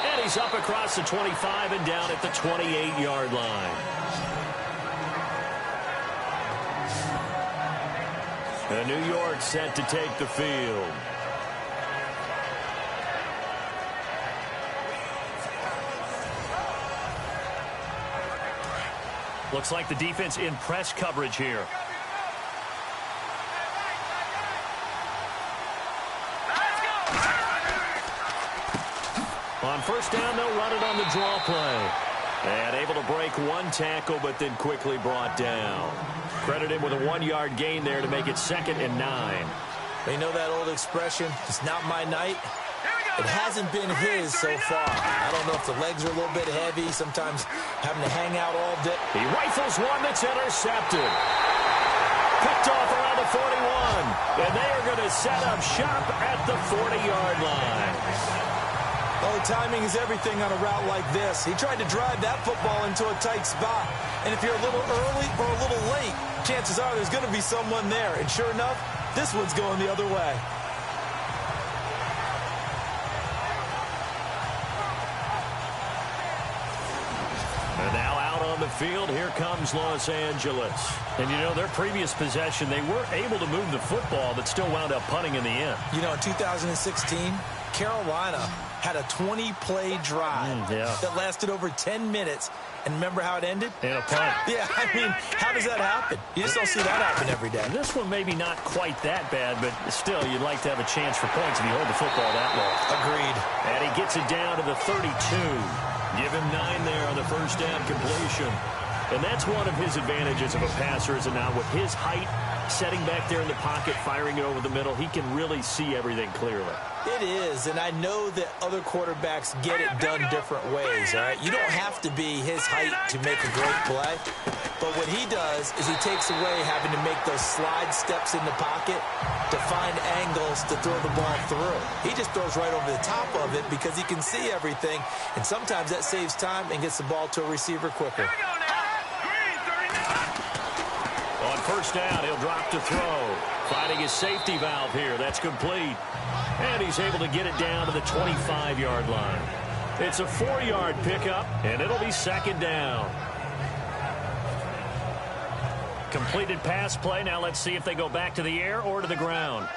And he's up across the 25 and down at the 28-yard line. And New York set to take the field. Looks like the defense in press coverage here. On first down, they'll run it on the draw play. And able to break 1 tackle, but then quickly brought down. Credit him with a 1-yard gain there to make it 2nd and 9. You know that old expression, it's not my night? It hasn't been his so far. I don't know if the legs are a little bit heavy, sometimes having to hang out all day. He rifles one that's intercepted. Picked off around the 41. And they are going to set up shop at the 40-yard line. Oh, timing is everything on a route like this. He tried to drive that football into a tight spot. And if you're a little early or a little late, chances are there's going to be someone there. And sure enough, this one's going the other way. And now out on the field, here comes Los Angeles. And you know, their previous possession, they were able to move the football, but still wound up punting in the end. You know, in 2016, Carolina had a 20-play drive that lasted over 10 minutes. And remember how it ended? In a punt. Yeah, I mean, how does that happen? You just don't see that happen every day. This one maybe not quite that bad, but still, you'd like to have a chance for points if you hold the football that long. Agreed. And he gets it down to the 32. Give him 9 there on the first down completion. And that's one of his advantages of a passer, is it not? With his height, setting back there in the pocket, firing it over the middle, he can really see everything clearly. It is, and I know that other quarterbacks get it done different ways, all right? You don't have to be his height to make a great play, but what he does is he takes away having to make those slide steps in the pocket to find angles to throw the ball through. He just throws right over the top of it because he can see everything, and sometimes that saves time and gets the ball to a receiver quicker. On first down, he'll drop to throw. Finding his safety valve here. That's complete. And he's able to get it down to the 25-yard line. It's a 4-yard pickup, and it'll be second down. Completed pass play. Now let's see if they go back to the air or to the ground.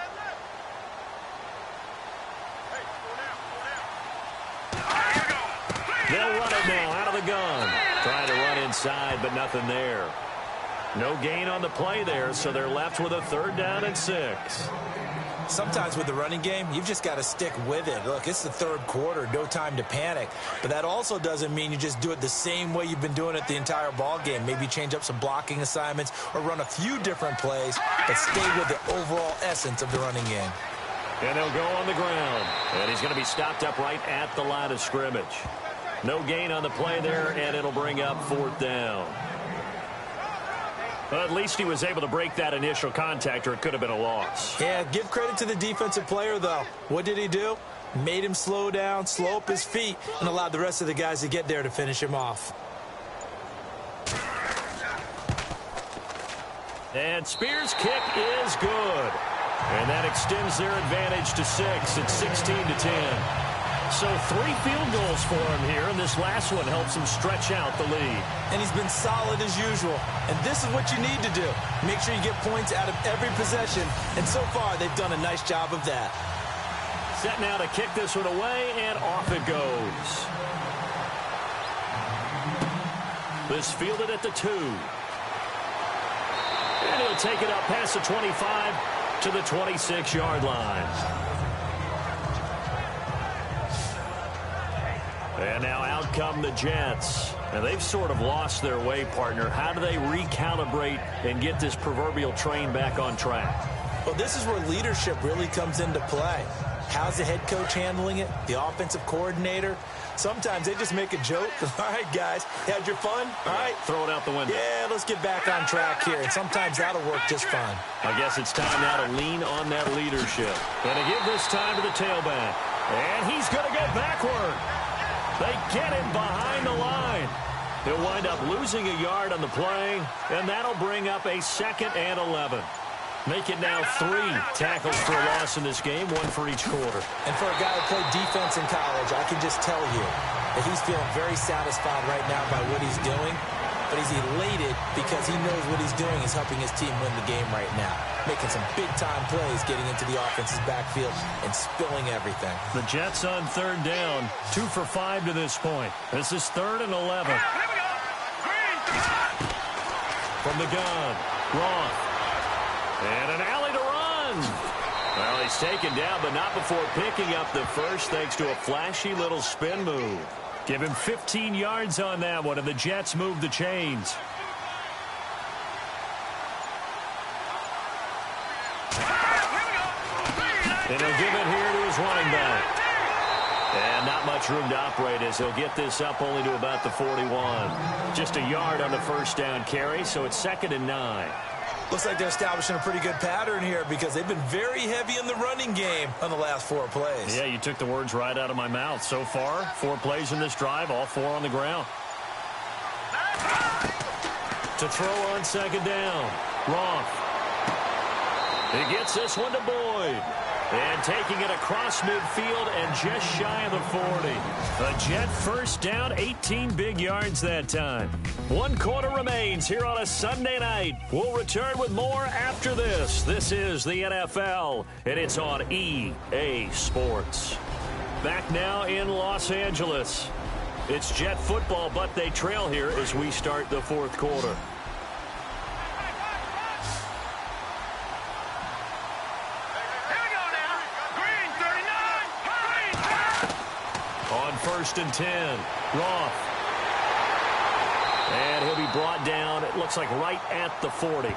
They'll run it now out of the gun. Trying to run inside, but nothing there. No gain on the play there, so they're left with a 3rd down and 6. Sometimes with the running game, you've just got to stick with it. Look, it's the 3rd quarter, no time to panic. But that also doesn't mean you just do it the same way you've been doing it the entire ball game. Maybe change up some blocking assignments or run a few different plays, but stay with the overall essence of the running game. And they'll go on the ground. And he's going to be stopped up right at the line of scrimmage. No gain on the play there, and it'll bring up 4th down. Well, at least he was able to break that initial contact, or it could have been a loss. Yeah, give credit to the defensive player, though. What did he do? Made him slow down, slow up his feet, and allowed the rest of the guys to get there to finish him off. And Spears' kick is good. And that extends their advantage to 6. It's 16-10. So 3 field goals for him here, and this last one helps him stretch out the lead. And he's been solid as usual. And this is what you need to do. Make sure you get points out of every possession. And so far, they've done a nice job of that. Set now to kick this one away, and off it goes. This fielded at the 2. And he'll take it up past the 25 to the 26-yard line. And now out come the Jets. And they've sort of lost their way, partner. How do they recalibrate and get this proverbial train back on track? Well, this is where leadership really comes into play. How's the head coach handling it? The offensive coordinator? Sometimes they just make a joke. All right, guys, had your fun? All right. Throw it out the window. Yeah, let's get back on track here. And sometimes that'll work just fine. I guess it's time now to lean on that leadership. And to give this time to the tailback. And he's going to go backward. They get him behind the line. He'll wind up losing a yard on the play, and that'll bring up a 2nd and 11. Make it now 3 tackles for a loss in this game, 1 for each quarter. And for a guy who played defense in college, I can just tell you that he's feeling very satisfied right now by what he's doing. But he's elated because he knows what he's doing is helping his team win the game right now. Making some big-time plays, getting into the offense's backfield and spilling everything. The Jets on 3rd down, 2 for 5 to this point. This is 3rd and 11. From the gun, Roth. And an alley to run. Well, he's taken down, but not before picking up the first, thanks to a flashy little spin move. Give him 15 yards on that one, and the Jets move the chains. And he'll give it here to his running back. And not much room to operate as he'll get this up only to about the 41. Just a yard on the first down carry, so it's 2nd and 9. Looks like they're establishing a pretty good pattern here because they've been very heavy in the running game on the last 4 plays. Yeah, you took the words right out of my mouth. So far, 4 plays in this drive, all 4 on the ground. To throw on 2nd down, Roth. He gets this one to Boyd. And taking it across midfield and just shy of the 40. A Jet first down, 18 big yards that time. 1 quarter remains here on a Sunday night. We'll return with more after this. This is the NFL, and it's on EA Sports. Back now in Los Angeles. It's Jet football, but they trail here as we start the 4th quarter. On 1st and 10, Roth. And he'll be brought down, it looks like right at the 40.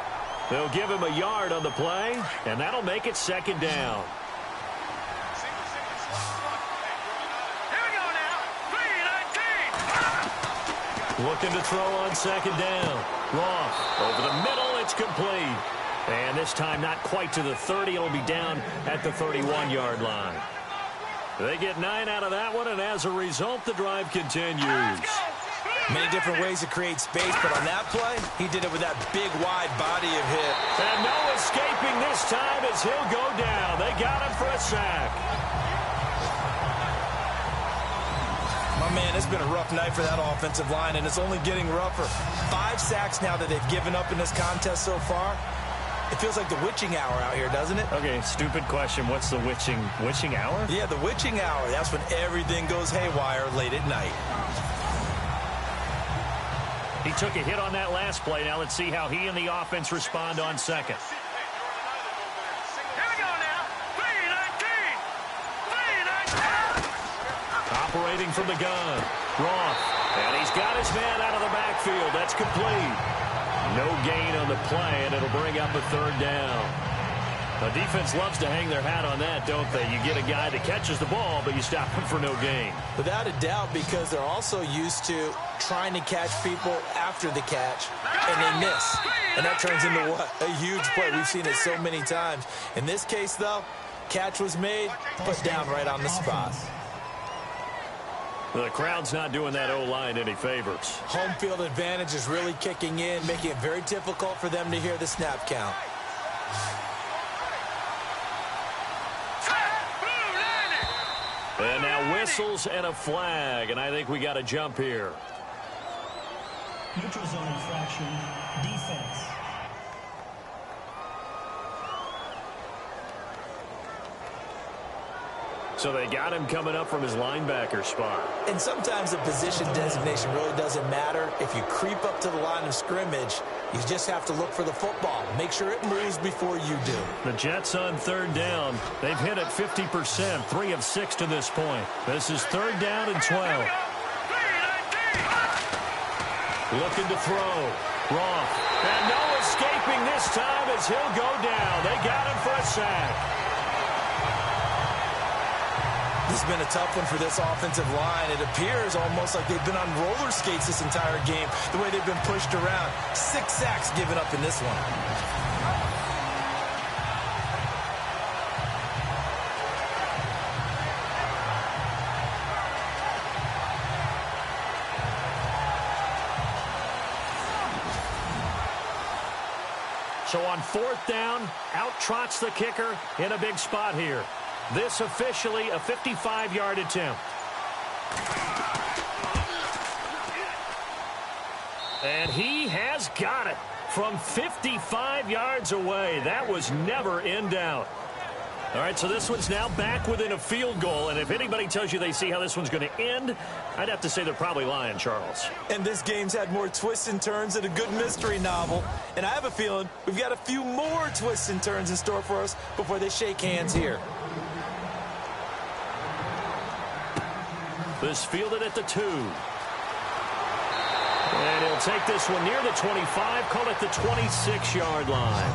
They'll give him a yard on the play, and that'll make it 2nd down. Here we go now. 3-19. Looking to throw on 2nd down. Roth over the middle, it's complete. And this time not quite to the 30, it'll be down at the 31-yard line. They get 9 out of that one, and as a result, the drive continues. Many different ways to create space, but on that play, he did it with that big, wide body of hit. And no escaping this time as he'll go down. They got him for a sack. My man, it's been a rough night for that offensive line, and it's only getting rougher. 5 sacks now that they've given up in this contest so far. It feels like the witching hour out here, doesn't it? Okay, stupid question. What's the witching hour? Yeah, the witching hour. That's when everything goes haywire late at night. He took a hit on that last play. Now let's see how he and the offense respond on 2nd. Here we go now. 3-19. Operating from the gun. Roth. And he's got his man out of the backfield. That's complete. No gain on the play, and it'll bring up a 3rd down. The defense loves to hang their hat on that, don't they? You get a guy that catches the ball, but you stop him for no gain. Without a doubt, because they're also used to trying to catch people after the catch, and they miss. And that turns into what? A huge play. We've seen it so many times. In this case, though, catch was made, put down right on the spot. The crowd's not doing that O-line any favors. Home field advantage is really kicking in, making it very difficult for them to hear the snap count. And now whistles and a flag, and I think we got a jump here. Neutral zone infraction, defense. So they got him coming up from his linebacker spot. And sometimes the position designation really doesn't matter. If you creep up to the line of scrimmage, you just have to look for the football. Make sure it moves before you do. The Jets on 3rd down. They've hit it 50%, 3 of 6 to this point. This is 3rd down and 12. Looking to throw. Roth. And no escaping this time as he'll go down. They got him for a sack. This has been a tough one for this offensive line. It appears almost like they've been on roller skates this entire game, the way they've been pushed around. 6 sacks given up in this one. So on 4th down, out trots the kicker in a big spot here. This officially a 55-yard attempt. And he has got it from 55 yards away. That was never in doubt. All right, so this one's now back within a field goal. And if anybody tells you they see how this one's going to end, I'd have to say they're probably lying, Charles. And this game's had more twists and turns than a good mystery novel. And I have a feeling we've got a few more twists and turns in store for us before they shake hands here. This fielded at the 2. And he'll take this one near the 25, call it the 26-yard line.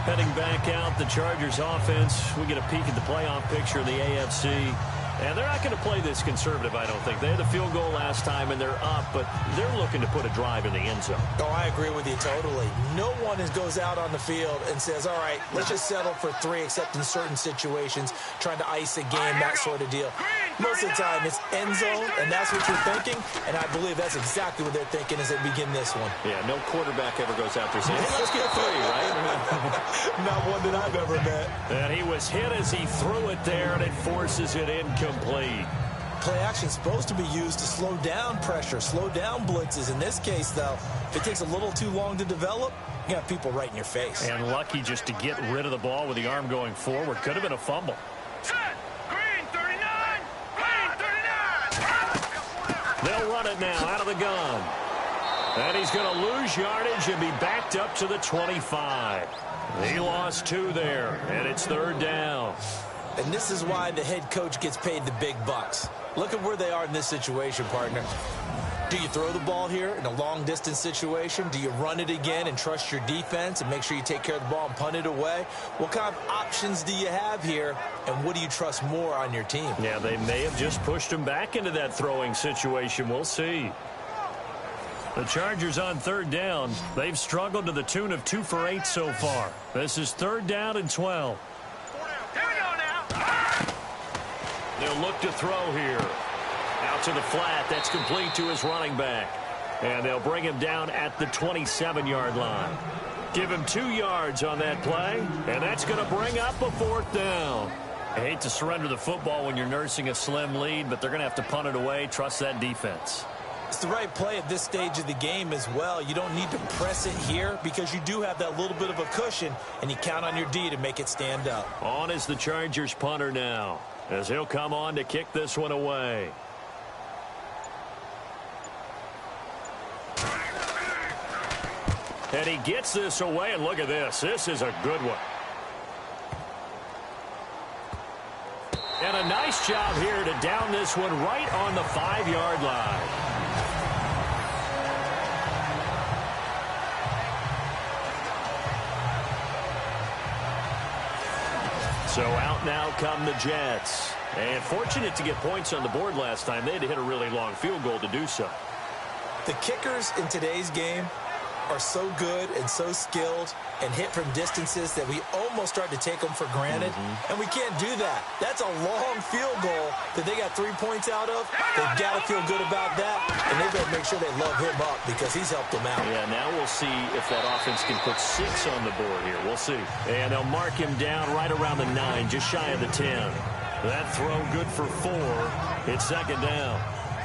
Heading back out, the Chargers offense. We get a peek at the playoff picture in the AFC. And they're not going to play this conservative, I don't think. They had the field goal last time, and they're up, but they're looking to put a drive in the end zone. Oh, I agree with you totally. No one goes out on the field and says, all right, let's just settle for 3, except in certain situations, trying to ice a game, that sort of deal. Most of the time, it's end zone, and that's what you're thinking, and I believe that's exactly what they're thinking as they begin this one. Yeah, no quarterback ever goes out there saying, hey, let's get 3, right? Not one that I've ever met. And he was hit as he threw it there, and it forces it incomplete. Play action is supposed to be used to slow down pressure, slow down blitzes. In this case, though, if it takes a little too long to develop, you got people right in your face. And lucky just to get rid of the ball with the arm going forward. Could have been a fumble. Green 39! Green 39! They'll run it now out of the gun. And he's going to lose yardage and be backed up to the 25. He lost 2 there, and it's 3rd down. And this is why the head coach gets paid the big bucks. Look at where they are in this situation, partner. Do you throw the ball here in a long-distance situation? Do you run it again and trust your defense and make sure you take care of the ball and punt it away? What kind of options do you have here, and what do you trust more on your team? Yeah, they may have just pushed him back into that throwing situation. We'll see. The Chargers on 3rd down. They've struggled to the tune of 2 for 8 so far. This is 3rd down and 12. They'll look to throw here. Out to the flat. That's complete to his running back. And they'll bring him down at the 27-yard line. Give him 2 yards on that play. And that's going to bring up a 4th down. I hate to surrender the football when you're nursing a slim lead, but they're going to have to punt it away. Trust that defense. It's the right play at this stage of the game as well. You don't need to press it here because you do have that little bit of a cushion, and you count on your D to make it stand up. On is the Chargers punter now, as he'll come on to kick this one away. And he gets this away, and look at this. This is a good one. And a nice job here to down this one right on the 5-yard line. So out now come the Jets. And fortunate to get points on the board last time. They had to hit a really long field goal to do so. The kickers in today's game are so good and so skilled and hit from distances that we almost start to take them for granted. And we can't do that. That's a long field goal that they got 3 points out of. They've got to feel good about that, and they've got to make sure they love him up because he's helped them out. Yeah, now we'll see if that offense can put 6 on the board here. We'll see. And they'll mark him down right around the 9, just shy of the 10. That throw good for 4. It's 2nd down.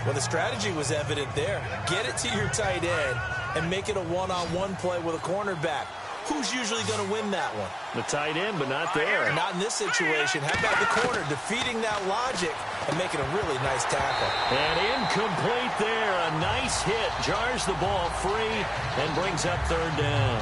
Well, the strategy was evident there. Get it to your tight end and make it a one-on-one play with a cornerback. Who's usually going to win that one? The tight end, but not there. Not in this situation. How about the corner defeating that logic and making a really nice tackle? And incomplete there. A nice hit. Jars the ball free and brings up 3rd down.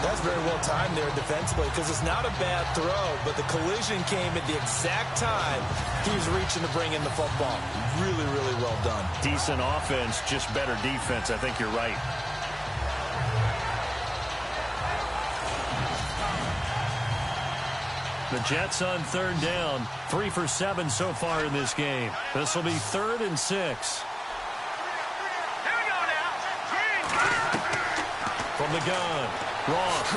That's very well timed there defensively because it's not a bad throw, but the collision came at the exact time he was reaching to bring in the football. Really, really well done. Decent offense, just better defense. I think you're right. The Jets on 3rd down. 3 for 7 so far in this game. This will be 3rd and 6. Here we go now. From the gun. Ross.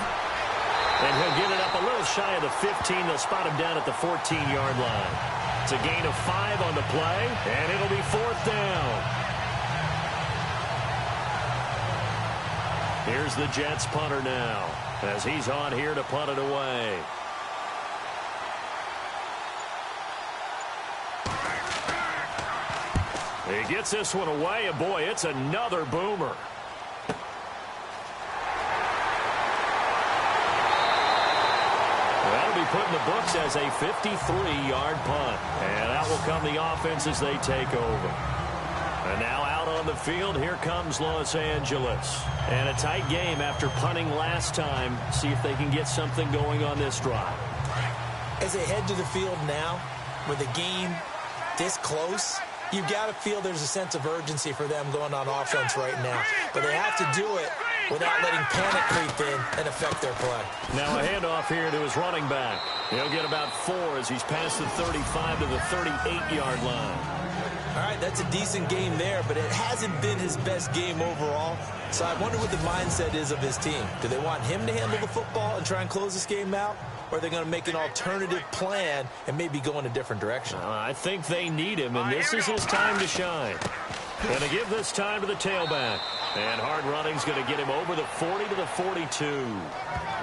And he'll get it up a little shy of the 15. They'll spot him down at the 14-yard line. It's a gain of 5 on the play, and it'll be 4th down. Here's the Jets punter now, as he's on here to punt it away. He gets this one away, and boy, it's another boomer. That'll be put in the books as a 53-yard punt. And that will come the offense as they take over. And now out on the field, here comes Los Angeles. And a tight game after punting last time. See if they can get something going on this drive. As they head to the field now, with a game this close, you've got to feel there's a sense of urgency for them going on offense right now. But they have to do it without letting panic creep in and affect their play. Now a handoff here to his running back. He'll get about 4 as he's past the 35 to the 38-yard line. All right, that's a decent game there, but it hasn't been his best game overall. So I wonder what the mindset is of his team. Do they want him to handle the football and try and close this game out? Or are they going to make an alternative plan and maybe go in a different direction? I think they need him, and this is his time to shine. Going to give this time to the tailback. And hard running's going to get him over the 40 to the 42.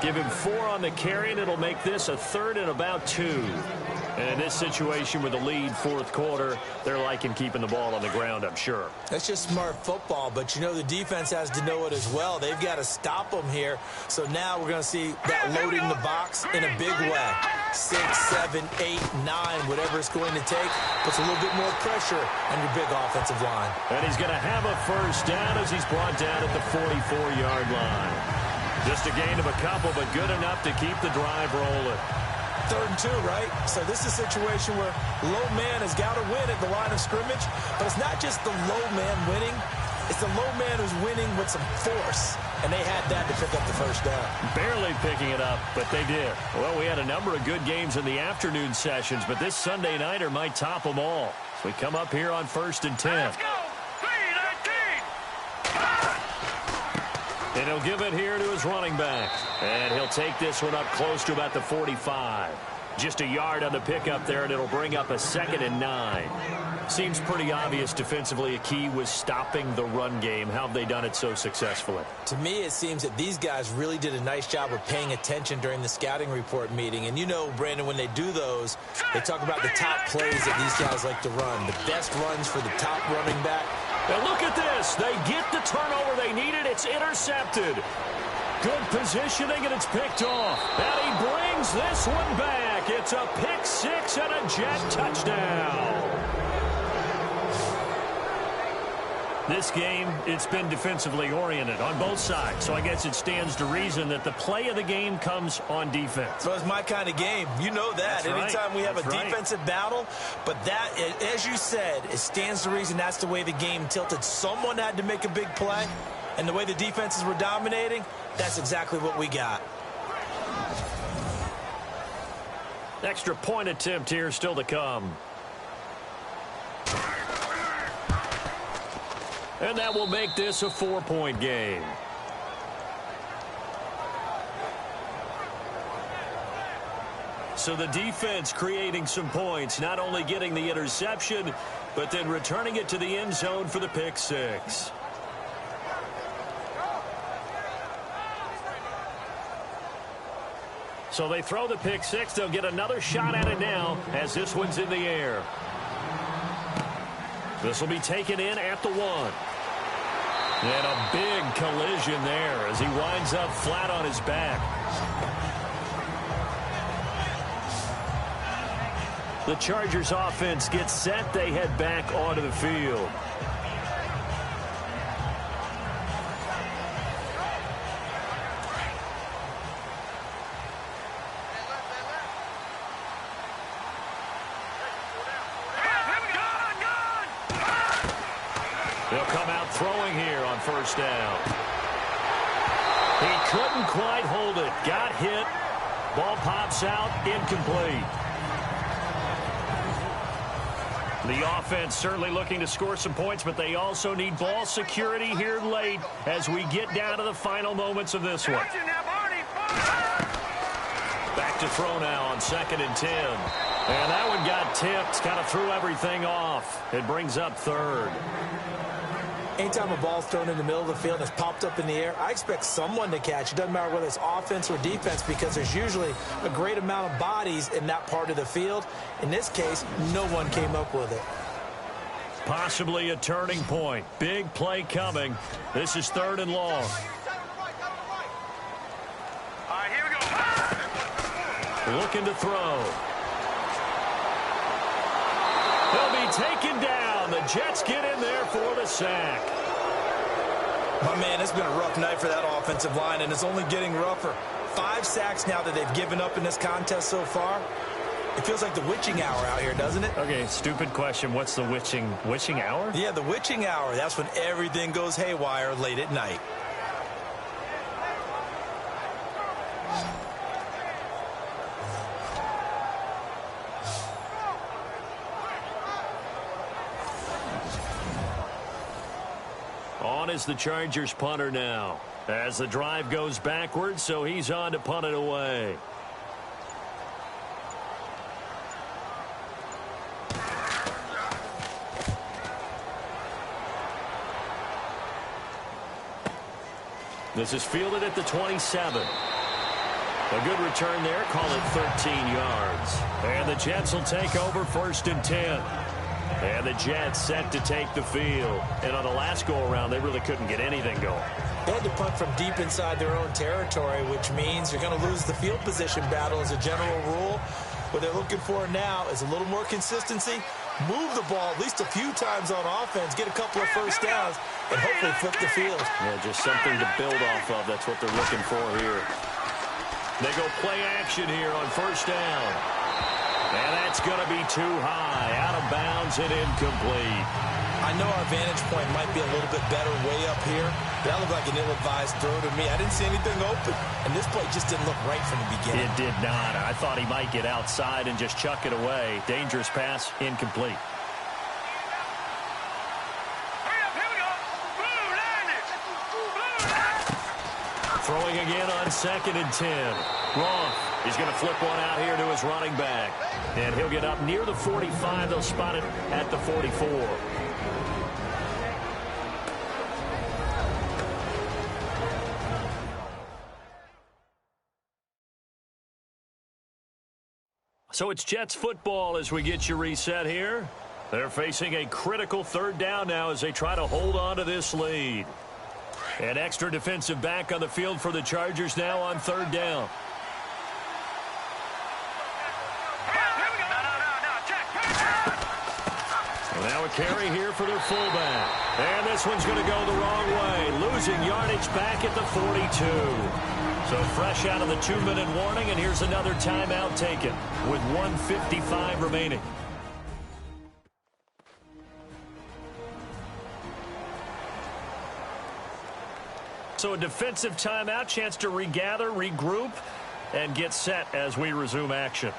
Give him 4 on the carry, and it'll make this a 3rd and about 2. And in this situation with the lead, 4th quarter, they're liking keeping the ball on the ground, I'm sure. That's just smart football, but you know the defense has to know it as well. They've got to stop them here. So now we're going to see that loading the box in a big way. 6, 7, 8, 9, whatever it's going to take, puts a little bit more pressure on your big offensive line. And he's going to have a first down as he's brought down at the 44-yard line. Just a gain of a couple, but good enough to keep the drive rolling. 3rd and 2, right? So this is a situation where low man has got to win at the line of scrimmage, but it's not just the low man winning. It's the low man who's winning with some force, and they had that to pick up the first down. Barely picking it up, but they did. Well, we had a number of good games in the afternoon sessions, but this Sunday nighter might top them all. So we come up here on 1st and 10. Let's go. 3-19. And he'll give it here to his running back. And he'll take this one up close to about the 45. Just a yard on the pickup there, and it'll bring up a 2nd and 9. Seems pretty obvious defensively a key was stopping the run game. How have they done it so successfully? To me, it seems that these guys really did a nice job of paying attention during the scouting report meeting. And you know, Brandon, when they do those, they talk about the top plays that these guys like to run. The best runs for the top running back. And look at this. They get the turnover they needed. It's intercepted. Good positioning, and it's picked off. And he brings this one back. It's a pick 6 and a Jet touchdown. This game, it's been defensively oriented on both sides, so I guess it stands to reason that the play of the game comes on defense. So it's my kind of game. You know that. Anytime we have a defensive battle, but that, as you said, it stands to reason that's the way the game tilted. Someone had to make a big play, and the way the defenses were dominating, that's exactly what we got. Extra point attempt here still to come. And that will make this a 4-point game. So the defense creating some points, not only getting the interception, but then returning it to the end zone for the pick 6. So they throw the pick 6. They'll get another shot at it now as this one's in the air. This will be taken in at the 1. And a big collision there as he winds up flat on his back. The Chargers offense gets set. They head back onto the field. They'll come out throwing here on first down. He couldn't quite hold it. Got hit. Ball pops out. Incomplete. The offense certainly looking to score some points, but they also need ball security here late as we get down to the final moments of this one. Back to throw now on 2nd and 10. And that one got tipped. Kind of threw everything off. It brings up 3rd. Anytime a ball's thrown in the middle of the field and it's popped up in the air, I expect someone to catch. It doesn't matter whether it's offense or defense because there's usually a great amount of bodies in that part of the field. In this case, no one came up with it. Possibly a turning point. Big play coming. This is 3rd and long. All right, here we go. Looking to throw. He'll be taken down. The Jets get in there for the sack. My man, it's been a rough night for that offensive line, and it's only getting rougher. 5 sacks now that they've given up in this contest so far. It feels like the witching hour out here, doesn't it? Okay, stupid question. What's the witching hour? Yeah, the witching hour. That's when everything goes haywire late at night. on as the Chargers punter now. As the drive goes backwards, so he's on to punt it away. This is fielded at the 27. A good return there. Call it 13 yards. And the Jets will take over 1st and 10. And the Jets set to take the field. And on the last go-around, they really couldn't get anything going. They had to punt from deep inside their own territory, which means you're going to lose the field position battle as a general rule. What they're looking for now is a little more consistency. Move the ball at least a few times on offense, get a couple of first downs, and hopefully flip the field. Yeah, just something to build off of. That's what they're looking for here. They go play action here on 1st down. And that's going to be too high. Out of bounds and incomplete. I know our vantage point might be a little bit better way up here. That looked like an ill-advised throw to me. I didn't see anything open. And this play just didn't look right from the beginning. It did not. I thought he might get outside and just chuck it away. Dangerous pass, incomplete. Throwing again on 2nd and 10. Wrong. He's going to flip one out here to his running back. And he'll get up near the 45. They'll spot it at the 44. So it's Jets football as we get you reset here. They're facing a critical 3rd down now as they try to hold on to this lead. An extra defensive back on the field for the Chargers now on 3rd down. Well, now a carry here for their fullback. And this one's going to go the wrong way. Losing yardage back at the 42. So fresh out of the 2-minute warning, and here's another timeout taken with 1:55 remaining. So a defensive timeout, chance to regather, regroup, and get set as we resume action.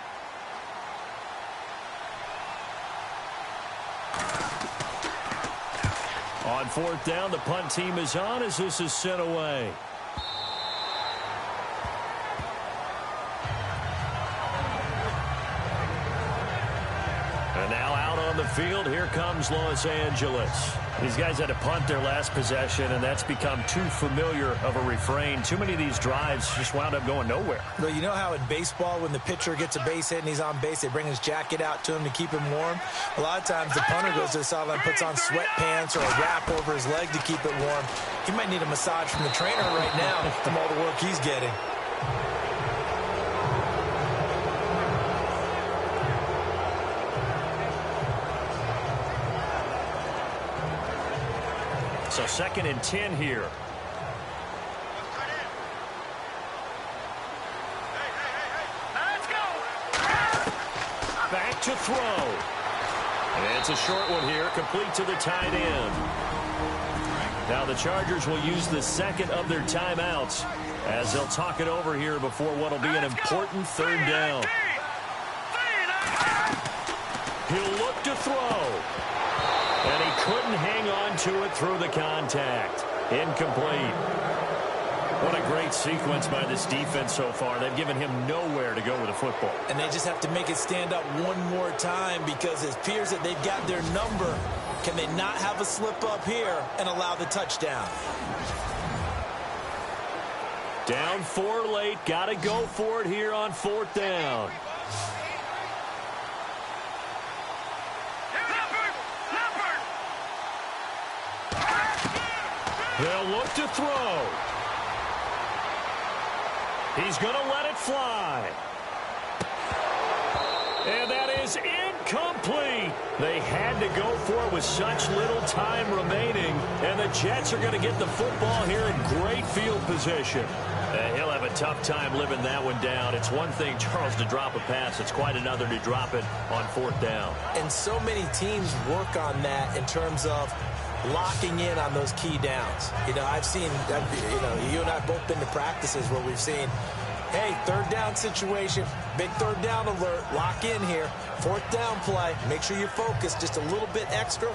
On 4th down, the punt team is on as this is sent away. And now out on the field, here comes Los Angeles. These guys had to punt their last possession, and that's become too familiar of a refrain. Too many of these drives just wound up going nowhere. Well, you know how in baseball, when the pitcher gets a base hit and he's on base, they bring his jacket out to him to keep him warm? A lot of times the punter goes to the sideline, puts on sweatpants or a wrap over his leg to keep it warm. He might need a massage from the trainer right now from all the work he's getting. So 2nd and 10 here. Let's go. Back to throw. And it's a short one here, complete to the tight end. Now the Chargers will use the 2nd of their timeouts as they'll talk it over here before what will be an important 3rd down. He'll look to throw. And he couldn't hang on to it through the contact. Incomplete. What a great sequence by this defense so far. They've given him nowhere to go with the football. And they just have to make it stand up one more time because it appears that they've got their number. Can they not have a slip up here and allow the touchdown? Down 4 late. Got to go for it here on 4th down. They'll look to throw. He's going to let it fly. And that is incomplete. They had to go for it with such little time remaining. And the Jets are going to get the football here in great field position. He'll have a tough time living that one down. It's one thing, Charles, to drop a pass. It's quite another to drop it on 4th down. And so many teams work on that in terms of locking in on those key downs. You know, I've seen, you and I have both been to practices where we've seen, hey, 3rd down situation, big 3rd down alert, lock in here, 4th down play, make sure you're focused just a little bit extra,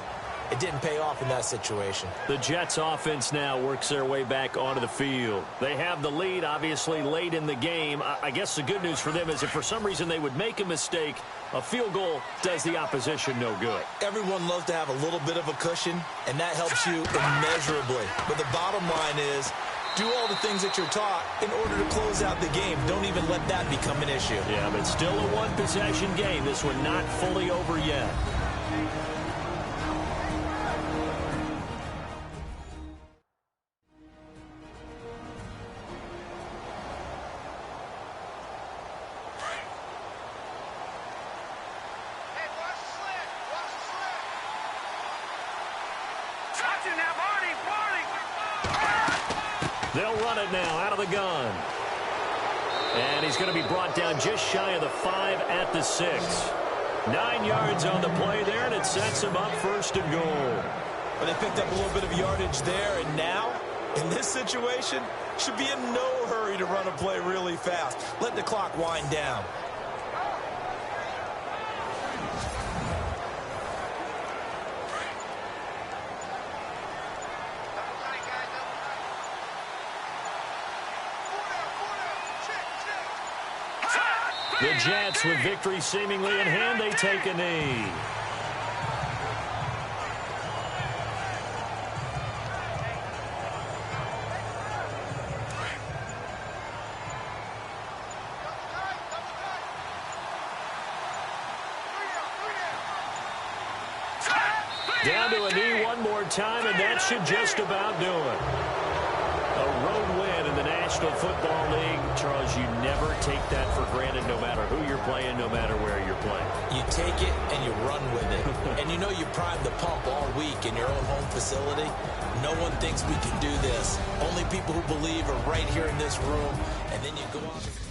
it didn't pay off in that situation. The Jets offense now works their way back onto the field. They have the lead, obviously, late in the game. I guess the good news for them is if for some reason they would make a mistake, a field goal does the opposition no good. Everyone loves to have a little bit of a cushion, and that helps you immeasurably. But the bottom line is, do all the things that you're taught in order to close out the game. Don't even let that become an issue. Yeah, but still a one-possession game. This one not fully over yet. They'll run it now out of the gun. And he's going to be brought down just shy of the 5 at the 6. 9 yards on the play there, and it sets him up first and goal. Well, they picked up a little bit of yardage there, and now, in this situation, should be in no hurry to run a play really fast. Let the clock wind down. The Jets, with victory seemingly in hand, they take a knee. Down to a knee one more time, and that should just about do it. A road win in the National Football League. Charles, you never take that for granted no matter who you're playing, no matter where you're playing. You take it and you run with it. And you know you primed the pump all week in your own home facility. No one thinks we can do this. Only people who believe are right here in this room. And then you go out.